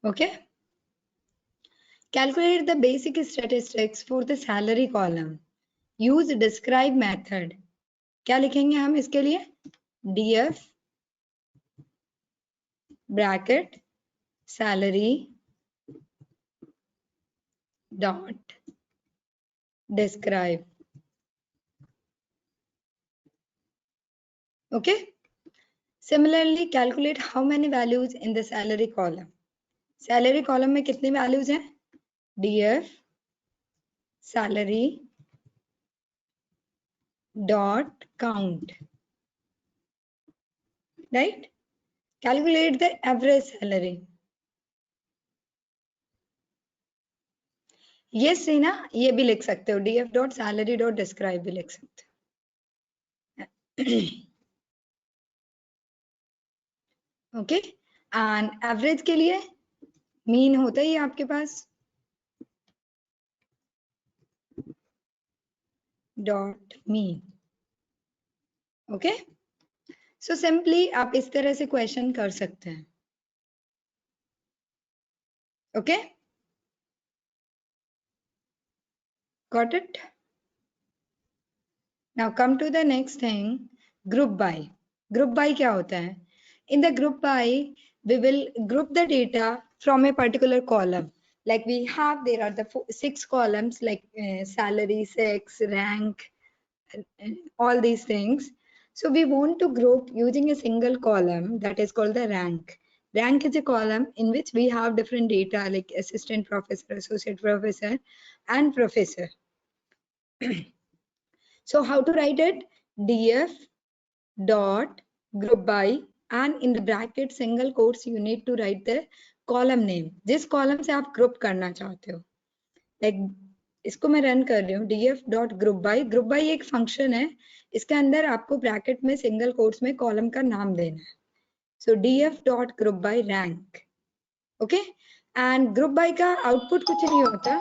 Okay. Calculate the basic statistics for the salary column. Use describe method. क्या लिखेंगे हम इसके लिए? df bracket salary dot describe. Okay. Similarly, calculate how many values in the salary column. Salary column में कितने values हैं? df salary dot count. Right? Calculate the average salary. ये से ना ये भी लिख सकते हो, df dot salary dot describe भी लिख सकते हो. ओके. एंड एवरेज के लिए मीन होता ही आपके पास dot mean. Okay. So simply आप इस तरह से क्वेश्चन कर सकते हैं. Okay. Got it. Now come to the next thing, group by. Group by क्या होता है? In the group by we will group the data from a particular column. Like we have, there are the 6 columns like salary, sex, rank, all these things. So we want to group using a single column that is called the rank. Rank is a column in which we have different data like assistant professor, associate professor, and professor. So how to write it? df dot group by, and in the bracket single quotes you need to write the column name, जिस column से आप group करना चाहते हो. Like इसको मैं run कर रही हूँ df dot group by. Group by एक फंक्शन है, इसके अंदर आपको ब्रैकेट में सिंगल कोट्स में कॉलम का नाम देना है. So df dot group by rank. Okay, and group by का आउटपुट कुछ नहीं होता.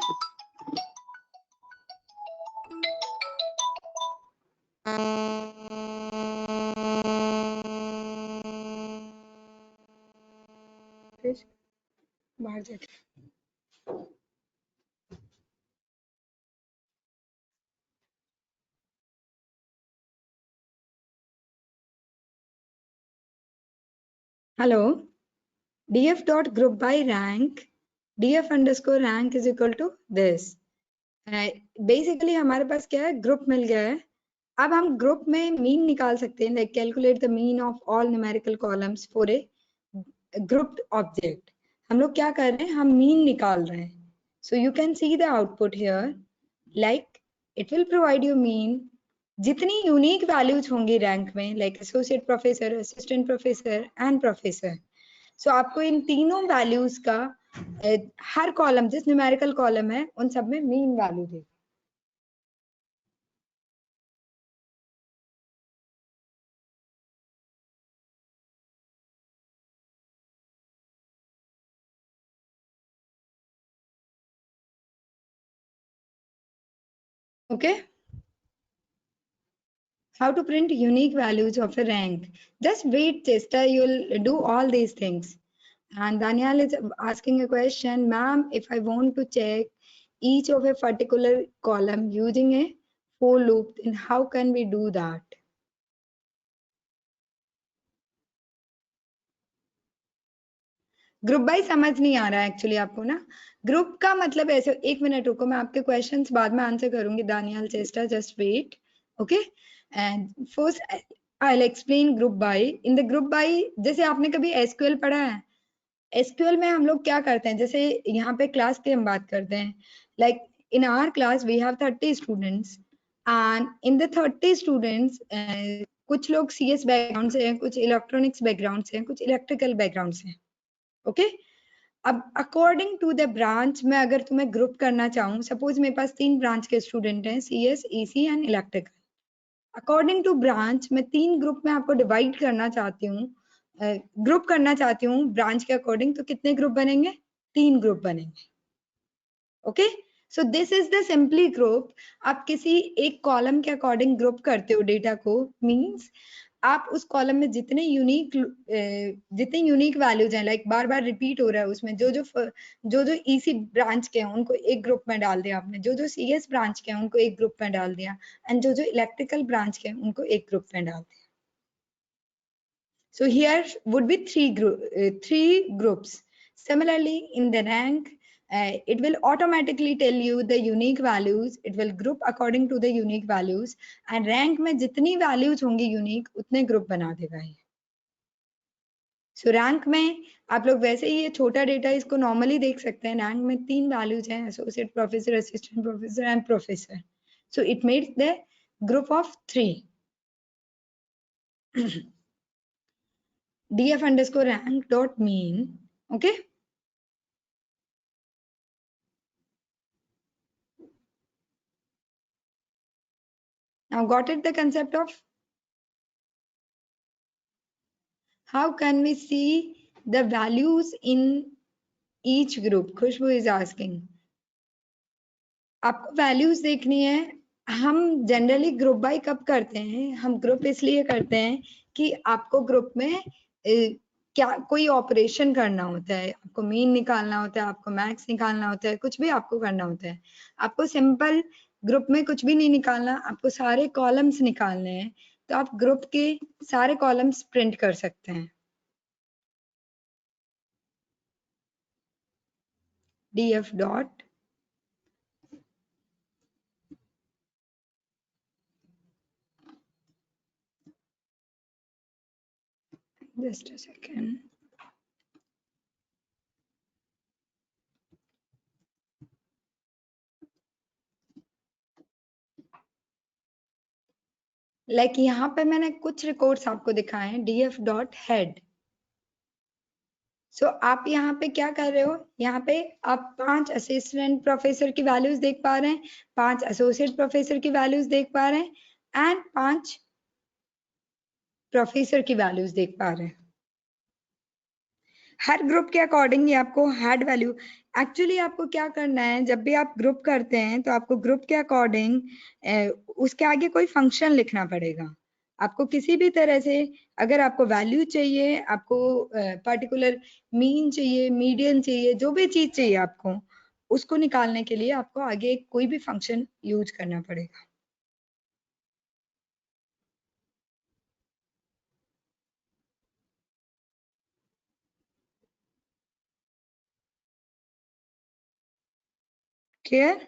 बाहर जाके hello, df dot group by rank, df underscore rank is equal to this. Basically हमारे पास क्या है, ग्रुप मिल गया है. अब हम ग्रुप में मीन निकाल सकते हैं, like calculate the mean of all numerical columns for a grouped object. हम लोग क्या कर रहे हैं, हम मीन निकाल रहे हैं. So you can see the output here, like it will provide you mean. जितनी यूनिक वैल्यूज होंगी रैंक में, like associate professor, assistant professor and professor, so आपको इन तीनों वैल्यूज का हर कॉलम जिस न्यूमेरिकल कॉलम है उन सब में मीन वैल्यू देगा. Okay, how to print unique values of a rank. Just wait, Chester, you'll do all these things. And Daniel is asking a question, ma'am, if I want to check each of a particular column using a for loop, then how can we do that? Group by समझ नहीं आ रहा है actually आपको ना. Group का मतलब ऐसे, एक मिनट रुको, मैं आपके क्वेश्चंस बाद में आंसर करूंगी. Daniyal Cheshta, just wait. Okay, and first I will explain group by. In the group by, जैसे आपने कभी एसक्यूएल पढ़ा है, एसक्यूएल में हम लोग क्या करते हैं, जैसे यहाँ पे क्लास की हम बात करते हैं, like in our class we have 30 students, and in the 30 students कुछ लोग सीएस बैकग्राउंड से हैं, कुछ इलेक्ट्रॉनिक्स बैकग्राउंड से हैं, कुछ इलेक्ट्रिकल बैकग्राउंड से हैं. ओके, अब अकॉर्डिंग टू द ब्रांच में अगर तुम्हें ग्रुप करना चाहूँ, सपोज मेरे पास 3 ब्रांच के स्टूडेंट हैं, CS, EC and electrical. According to branch मैं 3 ग्रुप में आपको डिवाइड करना चाहती हूँ, ग्रुप करना चाहती हूँ ब्रांच के अकॉर्डिंग. तो कितने ग्रुप बनेंगे? 3 ग्रुप बनेंगे. Okay, so this is the simply group. आप किसी एक कॉलम के अकॉर्डिंग ग्रुप करते हो डेटा को, मींस आप उस कॉलम में जितने यूनिक वैल्यूज हैं, लाइक बार बार रिपीट हो रहा है उसमें, जो ईसी ब्रांच के हैं उनको एक ग्रुप में डाल दिया आपने, जो सीएस ब्रांच के हैं उनको एक ग्रुप में डाल दिया, एंड जो इलेक्ट्रिकल ब्रांच के हैं उनको एक ग्रुप में डाल दिया. So here would be three groups. Similarly, in the rank, it will automatically tell you the unique values. It will group according to the unique values. And rank में जितनी values होंगी unique, उतने group बना देगा ये. So rank में आप लोग वैसे ही ये छोटा डेटा इसको नॉर्मली देख सकते हैं. रैंक में 3 वैल्यूज हैं, associate professor, assistant professor and professor. So it makes the group of 3. df underscore rank dot mean. Okay, now got it, the concept of how can we see the values in each group. Khushbu is asking, आपको values देखनी है. हम generally group by कब करते हैं, हम group इसलिए करते हैं कि आपको ग्रुप में क्या कोई ऑपरेशन करना होता है, आपको मीन निकालना होता है, आपको मैक्स निकालना होता है, कुछ भी आपको करना होता है. आपको सिंपल ग्रुप में कुछ भी नहीं निकालना, आपको सारे कॉलम्स निकालने हैं. तो आप ग्रुप के सारे कॉलम्स प्रिंट कर सकते हैं. df dot Just a second. Like यहाँ पे मैंने कुछ रिकॉर्ड्स आपको दिखाए हैं df.head. सो आप यहाँ पे क्या कर रहे हो, यहाँ पे आप 5 असिस्टेंट प्रोफेसर की वैल्यूज देख पा रहे हैं, 5 एसोसिएट प्रोफेसर की वैल्यूज देख पा रहे हैं एंड 5 प्रोफेसर की वैल्यूज देख पा रहे हैं। हर ग्रुप के अकॉर्डिंग ये आपको हेड वैल्यू, एक्चुअली आपको क्या करना है, जब भी आप ग्रुप करते हैं तो आपको ग्रुप के अकॉर्डिंग उसके आगे कोई फंक्शन लिखना पड़ेगा। आपको किसी भी तरह से अगर आपको वैल्यू चाहिए, आपको पर्टिकुलर मीन चाहिए, मीडियन चाहिए, जो भी चीज चाहिए आपको, उसको निकालने के लिए आपको आगे कोई भी फंक्शन यूज करना पड़ेगा। Clear?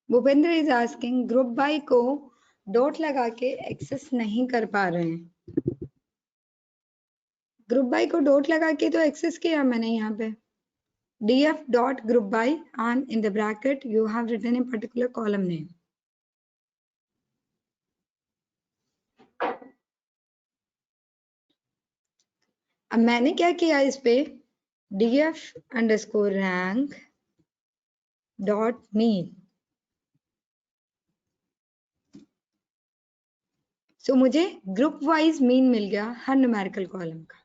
Bhupendra is asking, group by co dot लगा के एक्सेस नहीं कर पा रहे हैं। ग्रुप बाय को डॉट लगा के तो एक्सेस किया मैंने यहाँ पे, df dot group by, and in the bracket you have written a particular column name. अब मैंने क्या किया इस पे, df underscore rank dot mean. सो मुझे ग्रुप वाइज मीन मिल गया हर न्यूमेरिकल कॉलम का।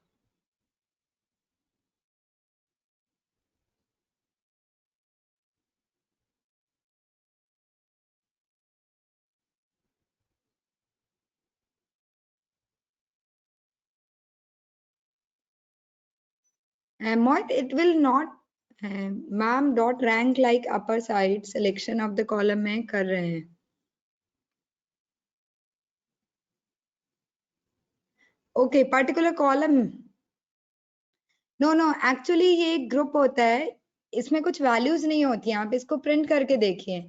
Mohit, it will not ma'am dot rank like upper side selection of the column में कर रहे हैं। Okay, particular column, no no, actually ये एक ग्रुप होता है, इसमें कुछ वैल्यूज नहीं होती हैं, आप इसको प्रिंट करके देखिए।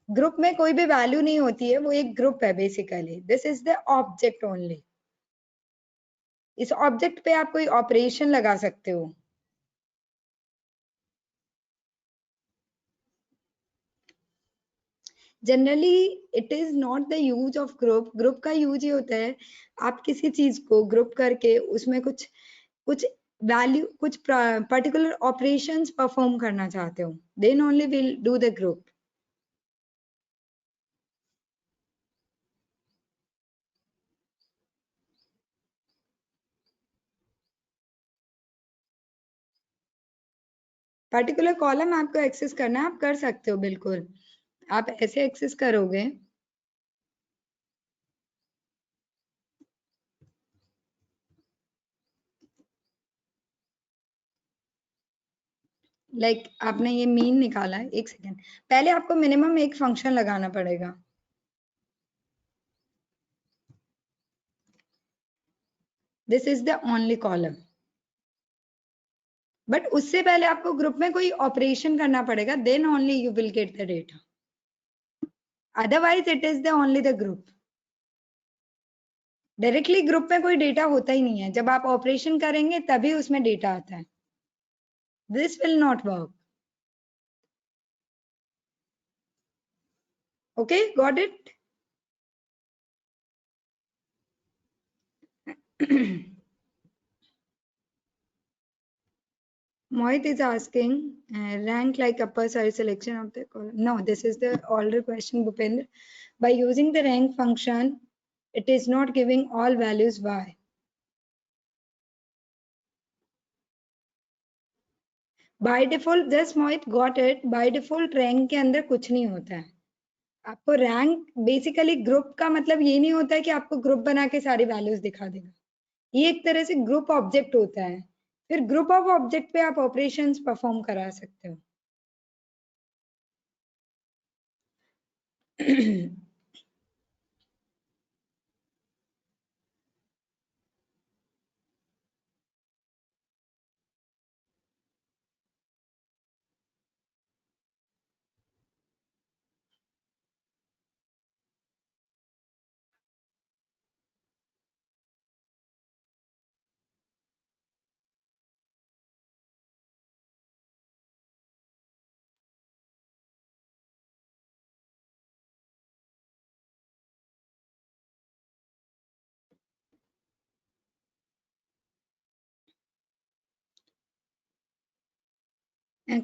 ग्रुप में कोई भी वैल्यू नहीं होती है, वो एक ग्रुप है basically. This is the object only. इस ऑब्जेक्ट पे आप कोई ऑपरेशन लगा सकते हो। Generally it is not the use of group. Group का यूज ये होता है, आप किसी चीज को ग्रुप करके उसमें कुछ कुछ वैल्यू, कुछ पर्टिकुलर ऑपरेशंस परफॉर्म करना चाहते हो, then only will do the group. Particular column आपको एक्सेस करना है, आप कर सकते हो बिल्कुल। आप ऐसे एक्सेस करोगे, लाइक आपने ये मीन निकाला है, एक सेकेंड, पहले आपको मिनिमम एक फंक्शन लगाना पड़ेगा। This is the only column, but उससे पहले आपको ग्रुप में कोई ऑपरेशन करना पड़ेगा, then only you will get the data, otherwise it is the only the group. Directly group में कोई डेटा होता ही नहीं है, जब आप ऑपरेशन करेंगे तभी उसमें डेटा आता है। This will not work. Okay, got it? Mohit is asking, rank like upper side selection of the column. No, this is the older question, Bhupendra. By using the rank function, it is not giving all values y. By default just Mohit got it, by default rank के अंदर कुछ नहीं होता है। आपको rank basically group का मतलब ये नहीं होता है कि आपको ग्रुप बना के सारी वैल्यूज दिखा देगा। ये एक तरह से ग्रुप ऑब्जेक्ट होता है, फिर ग्रुप ऑफ ऑब्जेक्ट पे आप ऑपरेशंस परफॉर्म करा सकते हो।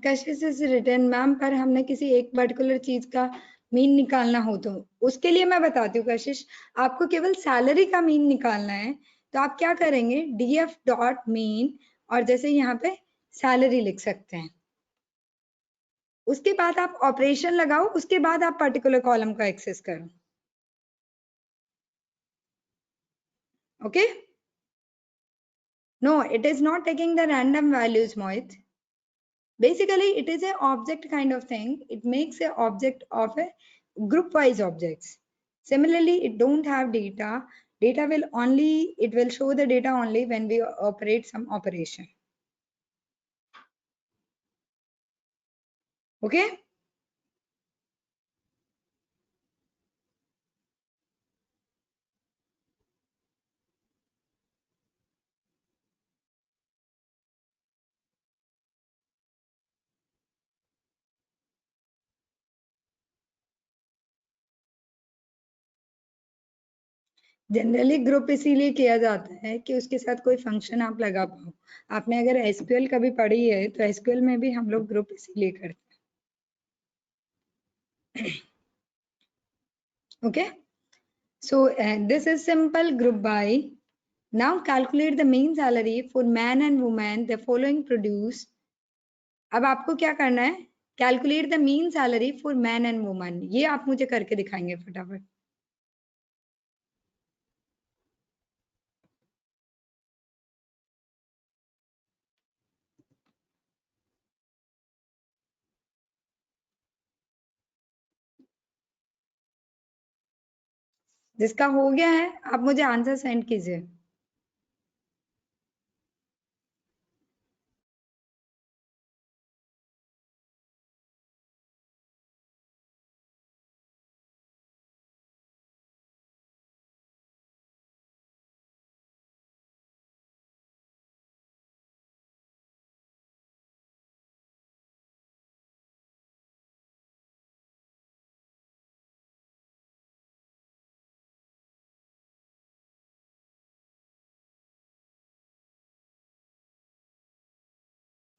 कशिश इज रिटर्न मैम, पर हमने किसी एक पर्टिकुलर चीज का मीन निकालना हो तो उसके लिए मैं बताती हूँ कशिश, आपको केवल सैलरी का मीन निकालना है तो आप क्या करेंगे, df डॉट मीन और जैसे यहाँ पे सैलरी लिख सकते हैं। उसके बाद आप ऑपरेशन लगाओ, उसके बाद आप पर्टिकुलर कॉलम को एक्सेस करो। Okay, no it is not taking the random values Mohit. Basically, it is an object kind of thing. It makes a object of a group wise objects. Similarly, it don't have data. Data will only, it will show the data only when we operate some operation. Okay. Generally group इसीलिए किया जाता है कि उसके साथ कोई function आप लगा पाओ। आपने अगर एसक्यूएल कभी पढ़ी है तो एसक्यूएल में भी हम लोग ग्रुप इसीलिए करते हैं। Okay, so this is simple group by. Now calculate the mean salary for man and woman the following produce. अब आपको क्या करना है, calculate the mean salary for man and woman, ये आप मुझे करके दिखाएंगे फटाफट। जिसका हो गया है आप मुझे आंसर सेंड कीजिए।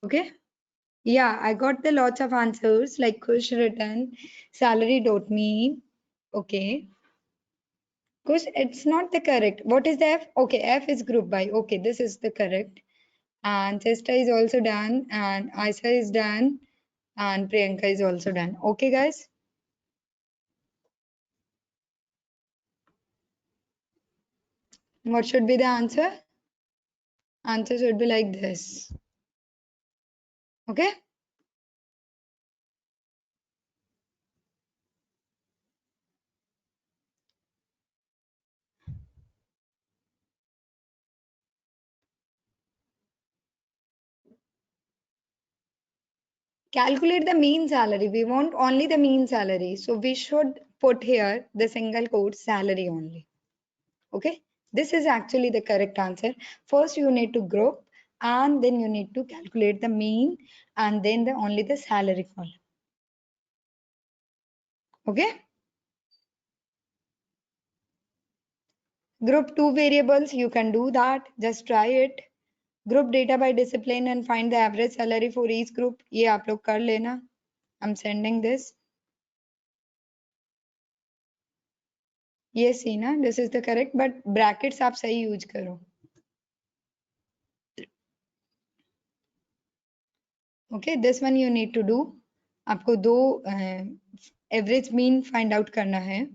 Okay, yeah, I got the lots of answers like Kush written salary dot mean. Okay, Kush, it's not the correct. What is the F? Okay, F is group by. Okay, this is the correct. And Chesta is also done, and Aisha is done, and Priyanka is also done. Okay, guys. What should be the answer? Answer should be like this. Okay. Calculate the mean salary. We want only the mean salary. So we should put here the single quote salary only. Okay. This is actually the correct answer. First, you need to group and then you need to calculate the mean and then the only the salary column. Okay. Group two variables. You can do that. Just try it. Group data by discipline and find the average salary for each group. ये आप लोग कर लेना. I'm sending this. ये see ना, this is the correct, but brackets आप सही use करो। Okay, this one you need to do. आपको दो एवरेज मीन फाइंड आउट करना है।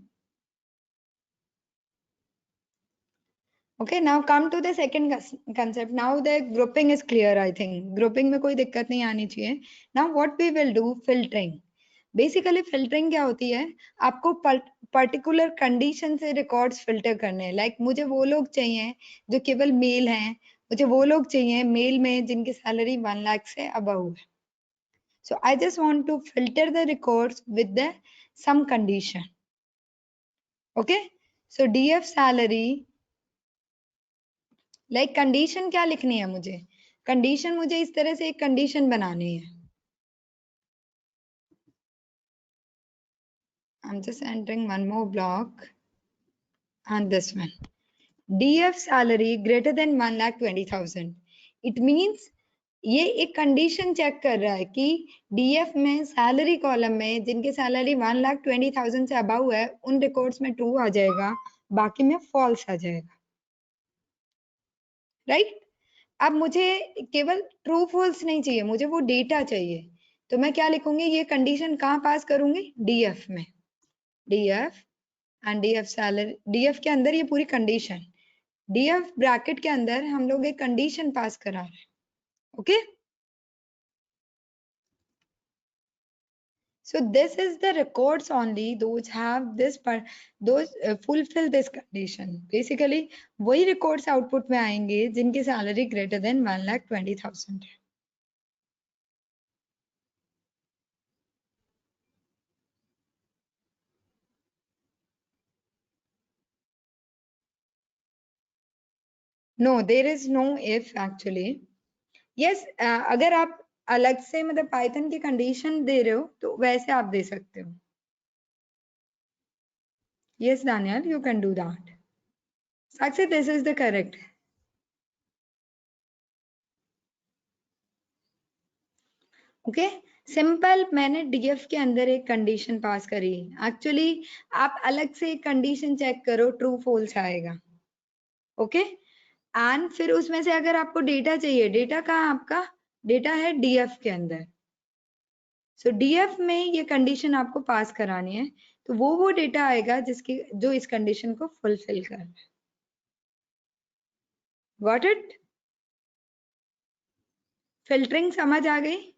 Okay, now come to the second concept. Now the grouping is clear, I think. Grouping में कोई दिक्कत नहीं आनी चाहिए. Now what we will do, filtering. Basically filtering क्या होती है? आपको particular condition से records filter करने हैं. Like मुझे वो लोग चाहिए जो केवल मेल हैं. मुझे वो लोग चाहिए मेल में जिनकी सैलरी 1 लाख से above है. So I just want to filter the records with the some condition. Okay? So DF salary. Condition क्या लिखनी है मुझे? कंडीशन मुझे इस तरह से एक कंडीशन बनानी है. I'm just entering one more block and this one. DF salary greater than 1,20,000. It means ये एक कंडीशन चेक कर रहा है कि DF में सैलरी कॉलम में जिनके सैलरी 1,20,000 से अबव है उन रिकॉर्ड्स में ट्रू आ जाएगा, बाकी में फॉल्स आ जाएगा. राइट? अब मुझे केवल ट्रू फॉल्स नहीं चाहिए, मुझे वो डेटा चाहिए. तो मैं क्या लिखूंगी? ये कंडीशन कहाँ पास करूंगी? डीएफ में. DF and DF salary. DF के अंदर ये पूरी कंडीशन, डीएफ ब्रैकेट के अंदर हम लोग एक कंडीशन पास करा रहे हैं. Okay, so this is the records only those have this those fulfill this condition. Basically वही records output में आएंगे जिनकी सैलरी greater than 1,20,000 है. No, there is no if actually. Yes, अगर आप अलग से मतलब पाइथन की कंडीशन दे रहे हो तो वैसे आप दे सकते हो. Yes, Daniel, you can do that. Sakshi, this is the correct. Okay, simple. मैंने डीएफ के अंदर एक कंडीशन पास करी. एक्चुअली आप अलग से एक कंडीशन चेक करो, ट्रू फॉल्स आएगा. ओके, एंड फिर उसमें से अगर आपको डेटा चाहिए, डेटा कहाँ आपका? डेटा है डीएफ के अंदर. सो डीएफ में ये कंडीशन आपको पास करानी है, तो वो डेटा आएगा जिसकी जो इस कंडीशन को फुलफिल कर रहा है. Got it? फिल्टरिंग समझ आ गई?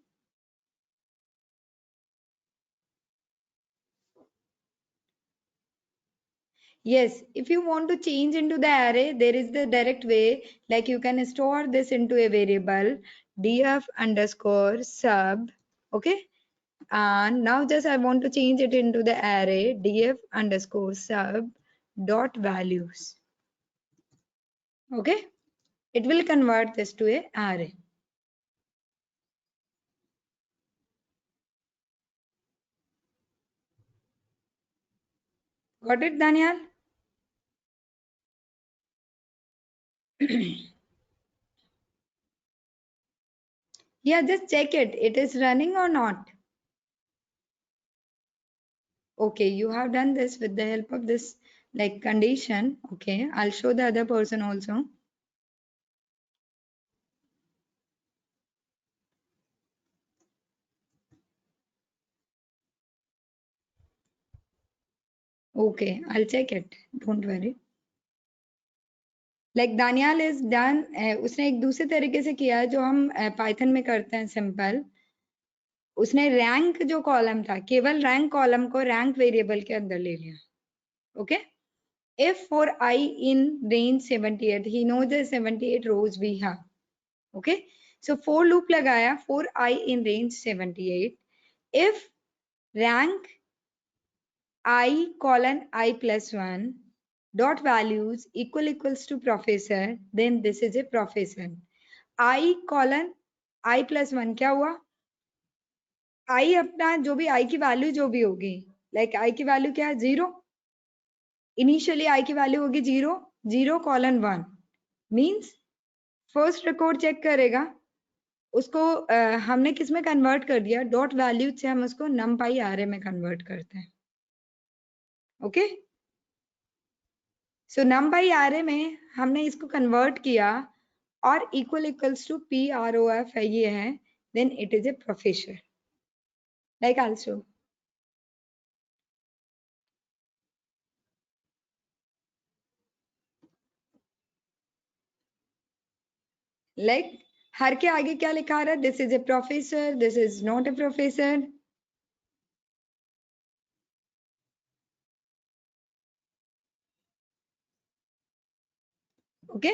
Yes, if you want to change into the array, there is the direct way, like you can store this into a variable df underscore sub. Okay, and now just I want to change it into the array df underscore sub dot values. Okay, it will convert this to a array. Got it, Daniel? Yeah, just check it. It is running or not. Okay, you have done this with the help of this like condition. Okay, I'll show the other person also. Okay, I'll check it. Don't worry. Like Daniel is done. उसने एक दूसरे तरीके से किया जो हम Python में करते हैं सिंपल. उसने रैंक जो कॉलम था, केवल रैंक कॉलम को रैंक वेरिएबल के अंदर ले लिया. Okay, if for I in range 78, he knows the 78 rows we have. Okay, so for loop लगाया for I in range 78. If rank I colon I plus 1 dot values equals to professor, then this is a professor. I colon I plus 1 क्या हुआ? I अपना जो भी I की value जो भी होगी, लाइक I की वैल्यू क्या है? 0. इनिशियली I की वैल्यू होगी 0, 0 colon 1 means first record check करेगा उसको. हमने किस में कन्वर्ट कर दिया? डॉट वैल्यू से हम उसको numpy array में कन्वर्ट करते हैं. ओके, सो numpy array में हमने इसको कन्वर्ट किया और इक्वल्स टू PROF है, ये है. then it is a professor. Like also, like हर के आगे क्या लिखा रहा है? This is a professor, this is not a professor. Okay,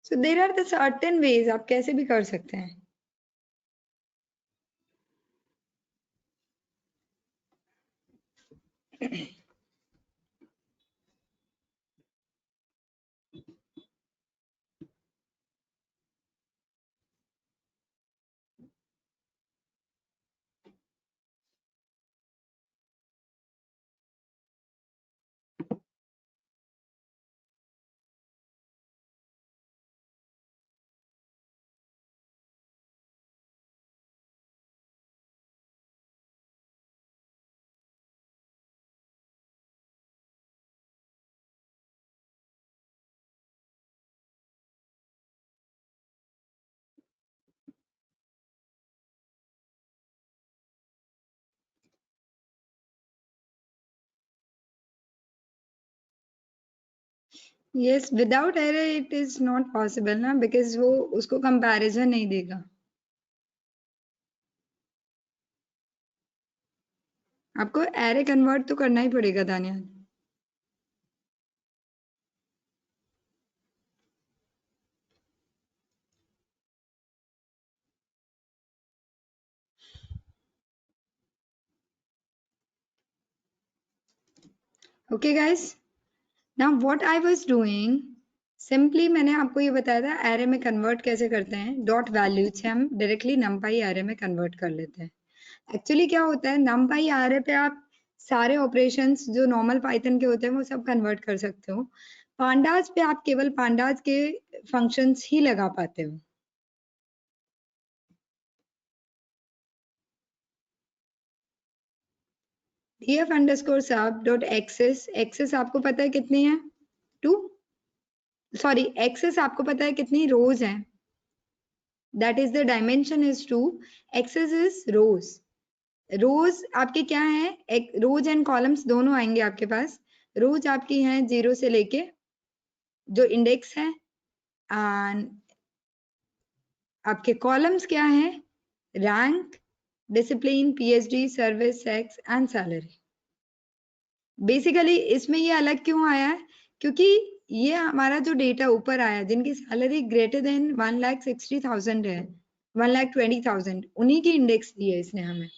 so there are the certain ways आप कैसे भी कर सकते हैं. Yes, without array it is not possible ना, because वो उसको comparison नहीं देगा. आपको array convert तो करना ही पड़ेगा Daniyal. Okay guys, now what I was doing, simply मैंने आपको ये बताया था array में convert कैसे करते हैं. dot value से हम directly numpy array में convert कर लेते हैं. Actually क्या होता है, numpy array पे आप सारे operations जो normal Python के होते हैं वो सब convert कर सकते हो. pandas पे आप केवल pandas के functions ही लगा पाते हो. df underscore sub dot access, access आपको पता है कितनी है? 2. सॉरी, access आपको पता है कितनी rows हैं? That is the dimension is 2. access is rows. rows आपके क्या है? rows and columns दोनों आएंगे आपके पास. rows आपकी हैं 0 से लेके जो index है, and आपके columns क्या है? rank, discipline, PhD, service, sex and salary. Basically इसमें ये अलग क्यों आया है? क्योंकि ये हमारा जो डेटा ऊपर आया, जिनकी सैलरी ग्रेटर देन 1,60,000 है, 1,20,000, उन्हीं की इंडेक्स दी है इसने हमें.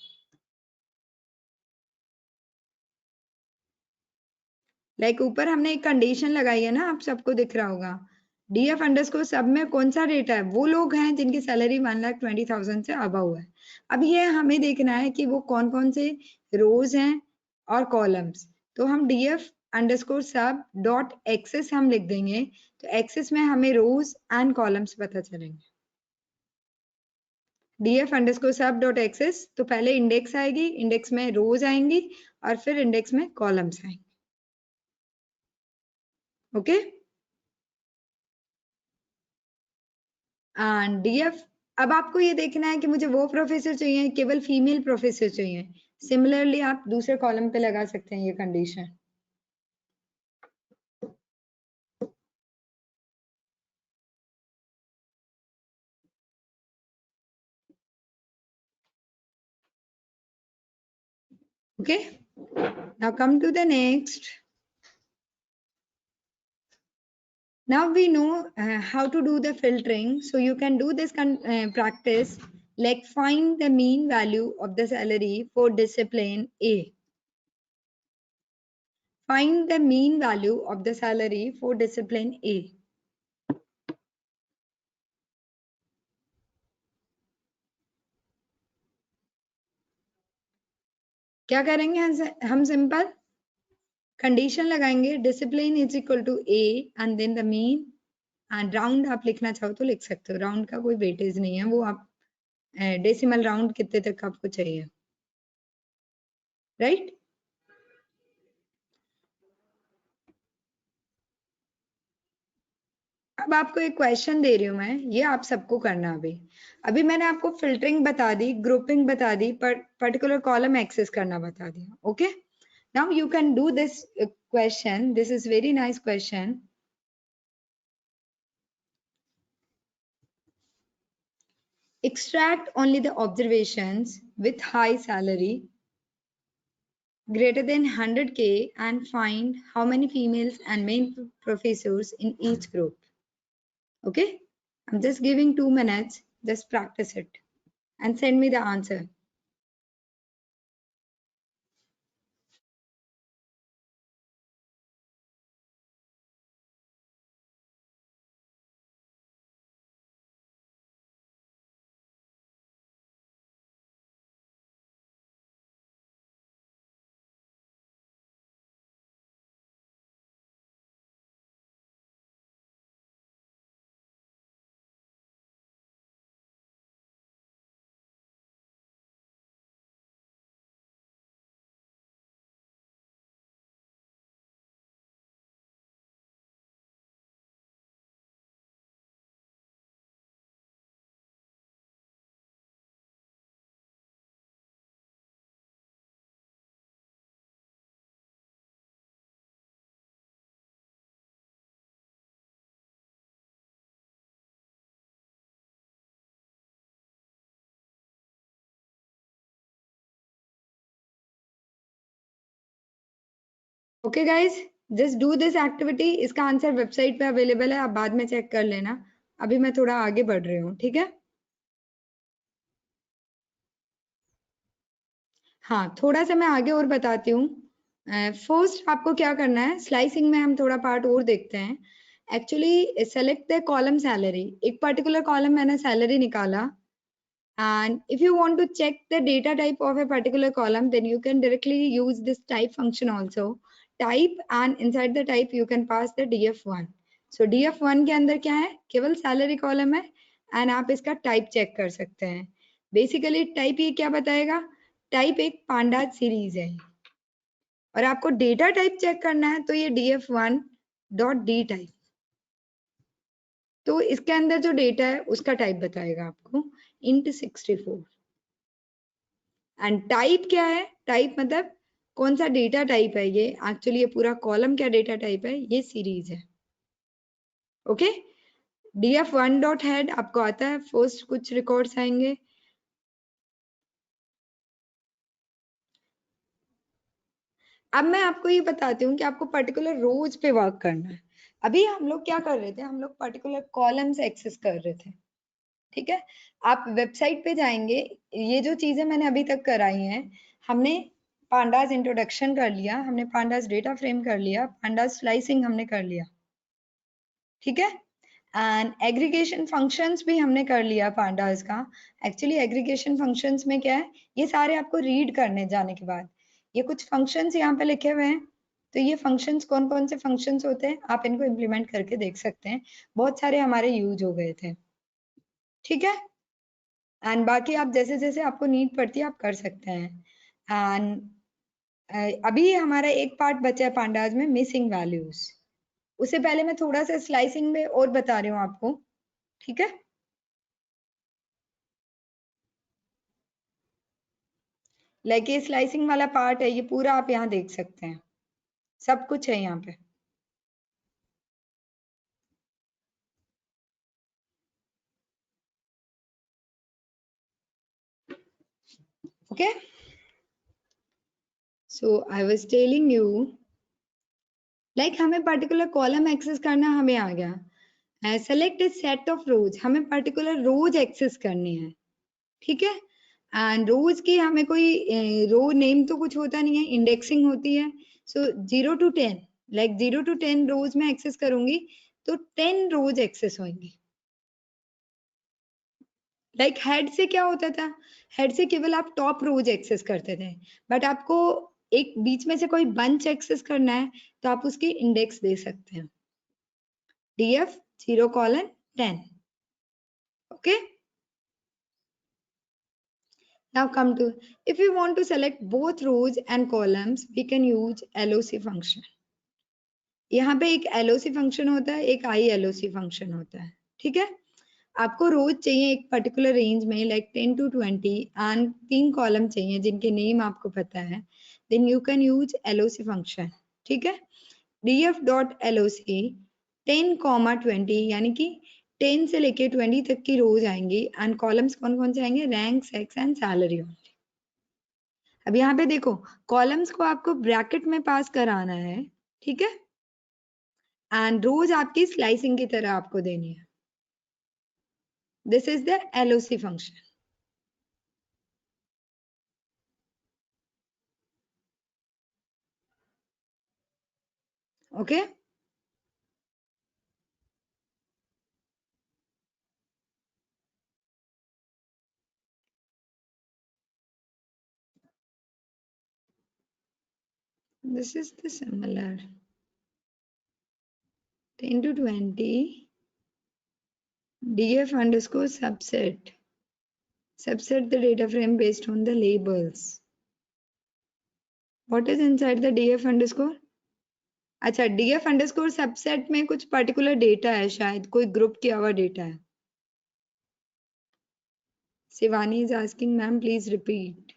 लाइक ऊपर हमने एक कंडीशन लगाई है ना, आप सबको दिख रहा होगा. डीएफ अंडरस्कोर सब में कौन सा डेटा है? वो लोग हैं जिनकी सैलरी 1,20,000 से अबव है. अब ये हमें देखना है कि वो कौन कौन से रोज हैं और कॉलम्स. तो हम df अंडरस्कोर सब डॉट एक्सेस हम लिख देंगे, तो एक्सेस में हमें रोज एंड कॉलम्स पता चलेंगे. df अंडरस्कोर सब डॉट एक्सेस, तो पहले इंडेक्स आएगी, इंडेक्स में रोज आएंगी और फिर इंडेक्स में कॉलम्स आएंगे. Okay, and df. अब आपको ये देखना है कि मुझे वो प्रोफेसर चाहिए, केवल फीमेल प्रोफेसर चाहिए. सिमिलरली आप दूसरे कॉलम पे लगा सकते हैं ये condition. Okay, now come to the next. Now we know how to do the filtering, so you can do this practice, like find the mean value of the salary for discipline A. Find the mean value of the salary for discipline A. क्या करेंगे हम? Simple condition लगाएंगे, discipline is equal to A and then the mean, and round आप लिखना चाहो तो लिख सकते हो. राउंड का कोई वेटेज नहीं है, वो आप डेसिमल राउंड कितने तक आपको चाहिए, राइट? अब आपको एक क्वेश्चन दे रही हूं मैं, ये आप सबको करना अभी। अभी मैंने आपको फिल्टरिंग बता दी, ग्रुपिंग बता दी, पर्टिकुलर कॉलम एक्सेस करना बता दिया। Okay, now you can do this question, this is very nice question. Extract only the observations with high salary greater than 100K and find how many females and male professors in each group. Okay, I'm just giving 2 minutes, just practice it and send me the answer. Okay guys, just do this activity. इसका answer website पे available है, आप बाद में check कर लेना। अभी मैं थोड़ा आगे बढ़ रही हूँ, ठीक है। हाँ, थोड़ा सा मैं आगे और बताती हूँ। फर्स्ट आपको क्या करना है, स्लाइसिंग में हम थोड़ा पार्ट और देखते हैं। Actually select the column salary, एक पर्टिकुलर कॉलम मैंने सैलरी निकाला। And if you want to check the data type of a particular column, then you can directly use this type function also. Type, and inside the type you can pass the df1. So df1 के अंदर क्या है, केवल salary column है, and आप इसका type check कर सकते हैं। बेसिकली टाइप ये क्या बताएगा, टाइप एक पांडास सीरीज है, और आपको डेटा टाइप चेक करना है तो ये df1 डॉट डी टाइप, तो इसके अंदर जो डेटा है उसका टाइप बताएगा आपको int 64। एंड टाइप क्या है, टाइप मतलब कौन सा डेटा टाइप है ये, एक्चुअली ये पूरा कॉलम क्या डेटा टाइप है, ये सीरीज है। ओके, df1 डॉट हेड आपको आता है, फर्स्ट कुछ रिकॉर्ड्स आएंगे। अब मैं आपको ये बताती हूँ कि आपको पर्टिकुलर रोज पे वर्क करना है। अभी हम लोग क्या कर रहे थे, हम लोग पर्टिकुलर कॉलम्स एक्सेस कर रहे थे, ठीक है। आप वेबसाइट पे जाएंगे, ये जो चीजें मैंने अभी तक कराई हैं, हमने पांडास इंट्रोडक्शन कर लिया, हमने पांडास डेटा फ्रेम कर लिया, पांडास स्लाइसिंग हमने कर लिया, ठीक है। एंड एग्रीगेशन फंक्शंस भी हमने कर लिया पांडास का। एक्चुअली एग्रीगेशन फंक्शंस में क्या है, ये सारे आपको रीड करने जाने के बाद, ये कुछ फंक्शंस यहाँ पे लिखे हुए हैं, तो ये फंक्शंस कौन कौन से फंक्शंस होते हैं आप इनको इम्प्लीमेंट करके देख सकते हैं, बहुत सारे हमारे यूज हो गए थे, ठीक है। एंड बाकी आप जैसे जैसे आपको नीड पड़ती है आप कर सकते हैं। एंड अभी हमारा एक पार्ट बचा है पांडास में, मिसिंग वैल्यूज। उससे पहले मैं थोड़ा सा स्लाइसिंग में और बता रही हूँ आपको, ठीक है। लाइक ये स्लाइसिंग वाला पार्ट है, ये पूरा आप यहाँ देख सकते हैं, सब कुछ है यहाँ पे। Okay, so I was telling you, like हमें पर्टिकुलर कॉलम एक्सेस करना हमें आ गया। सेलेक्ट ए सेट ऑफ रोज, हमें पर्टिकुलर रोज एक्सेस करनी है, ठीक है। एंड रोज की हमें कोई रो नेम तो कुछ होता नहीं है, इंडेक्सिंग होती है। सो 0 to 10, लाइक 0 to 10 रोज में एक्सेस करूंगी तो 10 रोज एक्सेस होंगी। लाइक हेड से क्या होता था, हेड से केवल आप टॉप रोज एक्सेस करते थे, बट आपको एक बीच में से कोई बंच एक्सेस करना है तो आप उसकी इंडेक्स दे सकते हैं, df 0:10। Okay, now come to, if we want to select both rows and columns, we can use loc function. यहाँ पे एक LOC फंक्शन होता है, एक ILOC फंक्शन होता है, ठीक है। आपको रोज चाहिए एक पर्टिकुलर रेंज में लाइक 10 to 20 एंड 3 कॉलम चाहिए जिनके नेम आपको पता है, then you can use LOC function, ठीक है। df.loc 10, 20 यानी कि 10 से लेके 20 तक की रोज आएंगी एंड कॉलम्स कौन कौन से आएंगे, rank, sex and salary only. अब यहाँ पे देखो कॉलम्स को आपको ब्रैकेट में पास कराना है, ठीक है, एंड रोज आपकी स्लाइसिंग की तरह आपको देनी है। This is the LOC function, okay. This is the similar 10 to 20 df underscore subset the data frame based on the labels. What is inside the df underscore? अच्छा, df underscore subset में कुछ particular data है, शायद कोई group किया हुआ data है। Shivani is asking ma'am please repeat.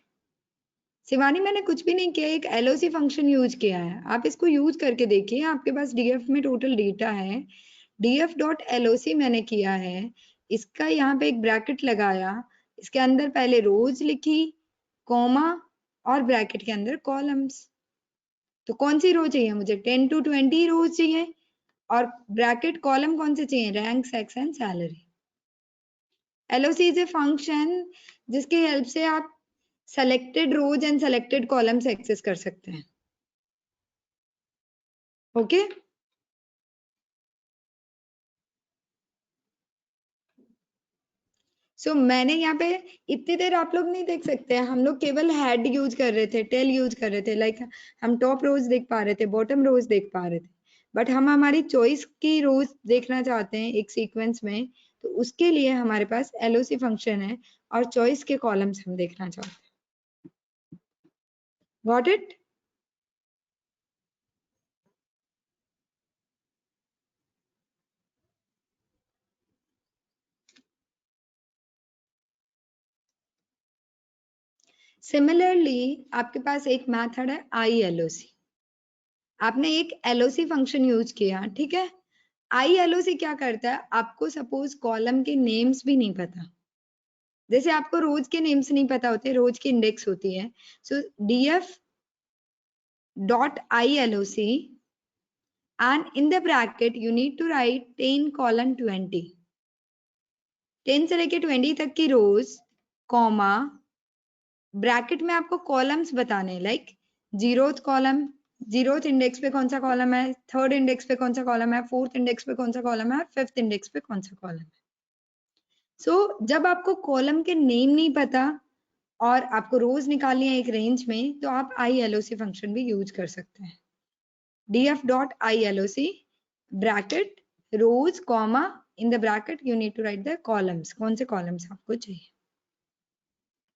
Shivani मैंने कुछ भी नहीं किया, एक LOC फंक्शन यूज किया है, आप इसको यूज करके देखिए, आपके पास df में टोटल डेटा है, df.loc मैंने किया है, इसका यहाँ पे एक ब्रैकेट लगाया, इसके अंदर पहले रोज लिखी, कॉमा और ब्रैकेट के अंदर कॉलम्स। तो कौन सी रो चाहिए मुझे, 10 to 20 रोज चाहिए, और ब्रैकेट कॉलम कौन से चाहिए, rank, sex and salary. LOC is a function जिसकी हेल्प से आप selected rows and selected columns access कर सकते हैं, ओके। मैंने यहाँ पे इतनी देर आप लोग नहीं देख सकते हैं, हम लोग केवल हेड यूज कर रहे थे, टेल यूज कर रहे थे, लाइक हम टॉप रोज देख पा रहे थे, बॉटम रोज देख पा रहे थे, बट हम हमारी चॉइस की रोज देखना चाहते हैं एक सीक्वेंस में, तो उसके लिए हमारे पास LOC फंक्शन है और चॉइस के कॉलम्स हम देखना चाहते हैं। Got it? सिमिलरली आपके पास एक मेथड है ILOC। आपने एक LOC फंक्शन यूज किया, ठीक है। ILOC क्या करता है, आपको सपोज कॉलम के नेम्स भी नहीं पता, जैसे आपको रोज के नेम्स नहीं पता होते, रोज की इंडेक्स होती है, सो df.ILOC and in the bracket you need to write 10:20, 10 से लेके 20 तक की रोज, कॉमा ब्रैकेट में आपको कॉलम्स बताने, like zeroth column, zeroth index पे कौन सा कॉलम है, थर्ड इंडेक्स पे कौन सा कॉलम है, फोर्थ इंडेक्स पे कौन सा कॉलम है, फिफ्थ इंडेक्स पे कौन सा कॉलम है। जब आपको कॉलम के नेम नहीं पता और आपको रोज निकालनी है एक रेंज में, तो आप ILOC फंक्शन भी यूज कर सकते हैं। df.ILOC bracket rows, comma in the bracket you need to write the columns, कौन से कॉलम्स आपको चाहिए।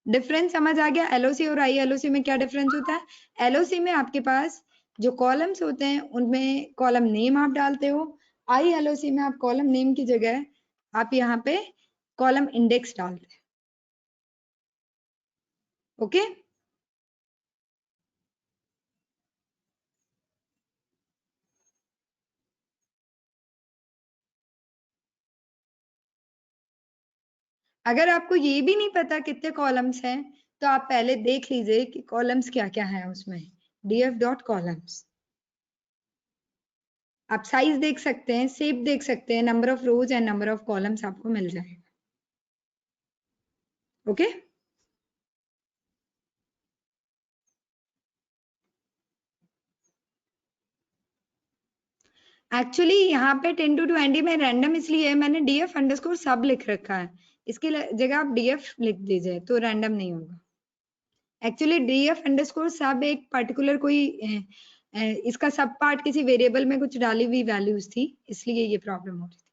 डिफरेंस समझ आ गया? LOC और ILOC में क्या डिफरेंस होता है? LOC में आपके पास जो कॉलम्स होते हैं उनमें कॉलम नेम आप डालते हो, ILOC में आप कॉलम नेम की जगह आप यहाँ पे कॉलम इंडेक्स डालते हैं, ओके। अगर आपको ये भी नहीं पता कितने कॉलम्स हैं, तो आप पहले देख लीजिए कि कॉलम्स क्या क्या है उसमें, df.columns। आप साइज देख सकते हैं, शेप देख सकते हैं, number of rose and number of columns आपको मिल जाएगा, ओके। एक्चुअली यहाँ पे 10 to 20 में रैंडम इसलिए है, मैंने df अंडरस्कोर सब लिख रखा है, इसकी जगह आप df लिख दीजिए तो रैंडम नहीं होगा। एक्चुअली df अंडरस्कोर सब एक पर्टिकुलर कोई इसका सब पार्ट किसी वेरिएबल में कुछ डाली हुई वैल्यूज थी, इसलिए ये प्रॉब्लम हो रही थी।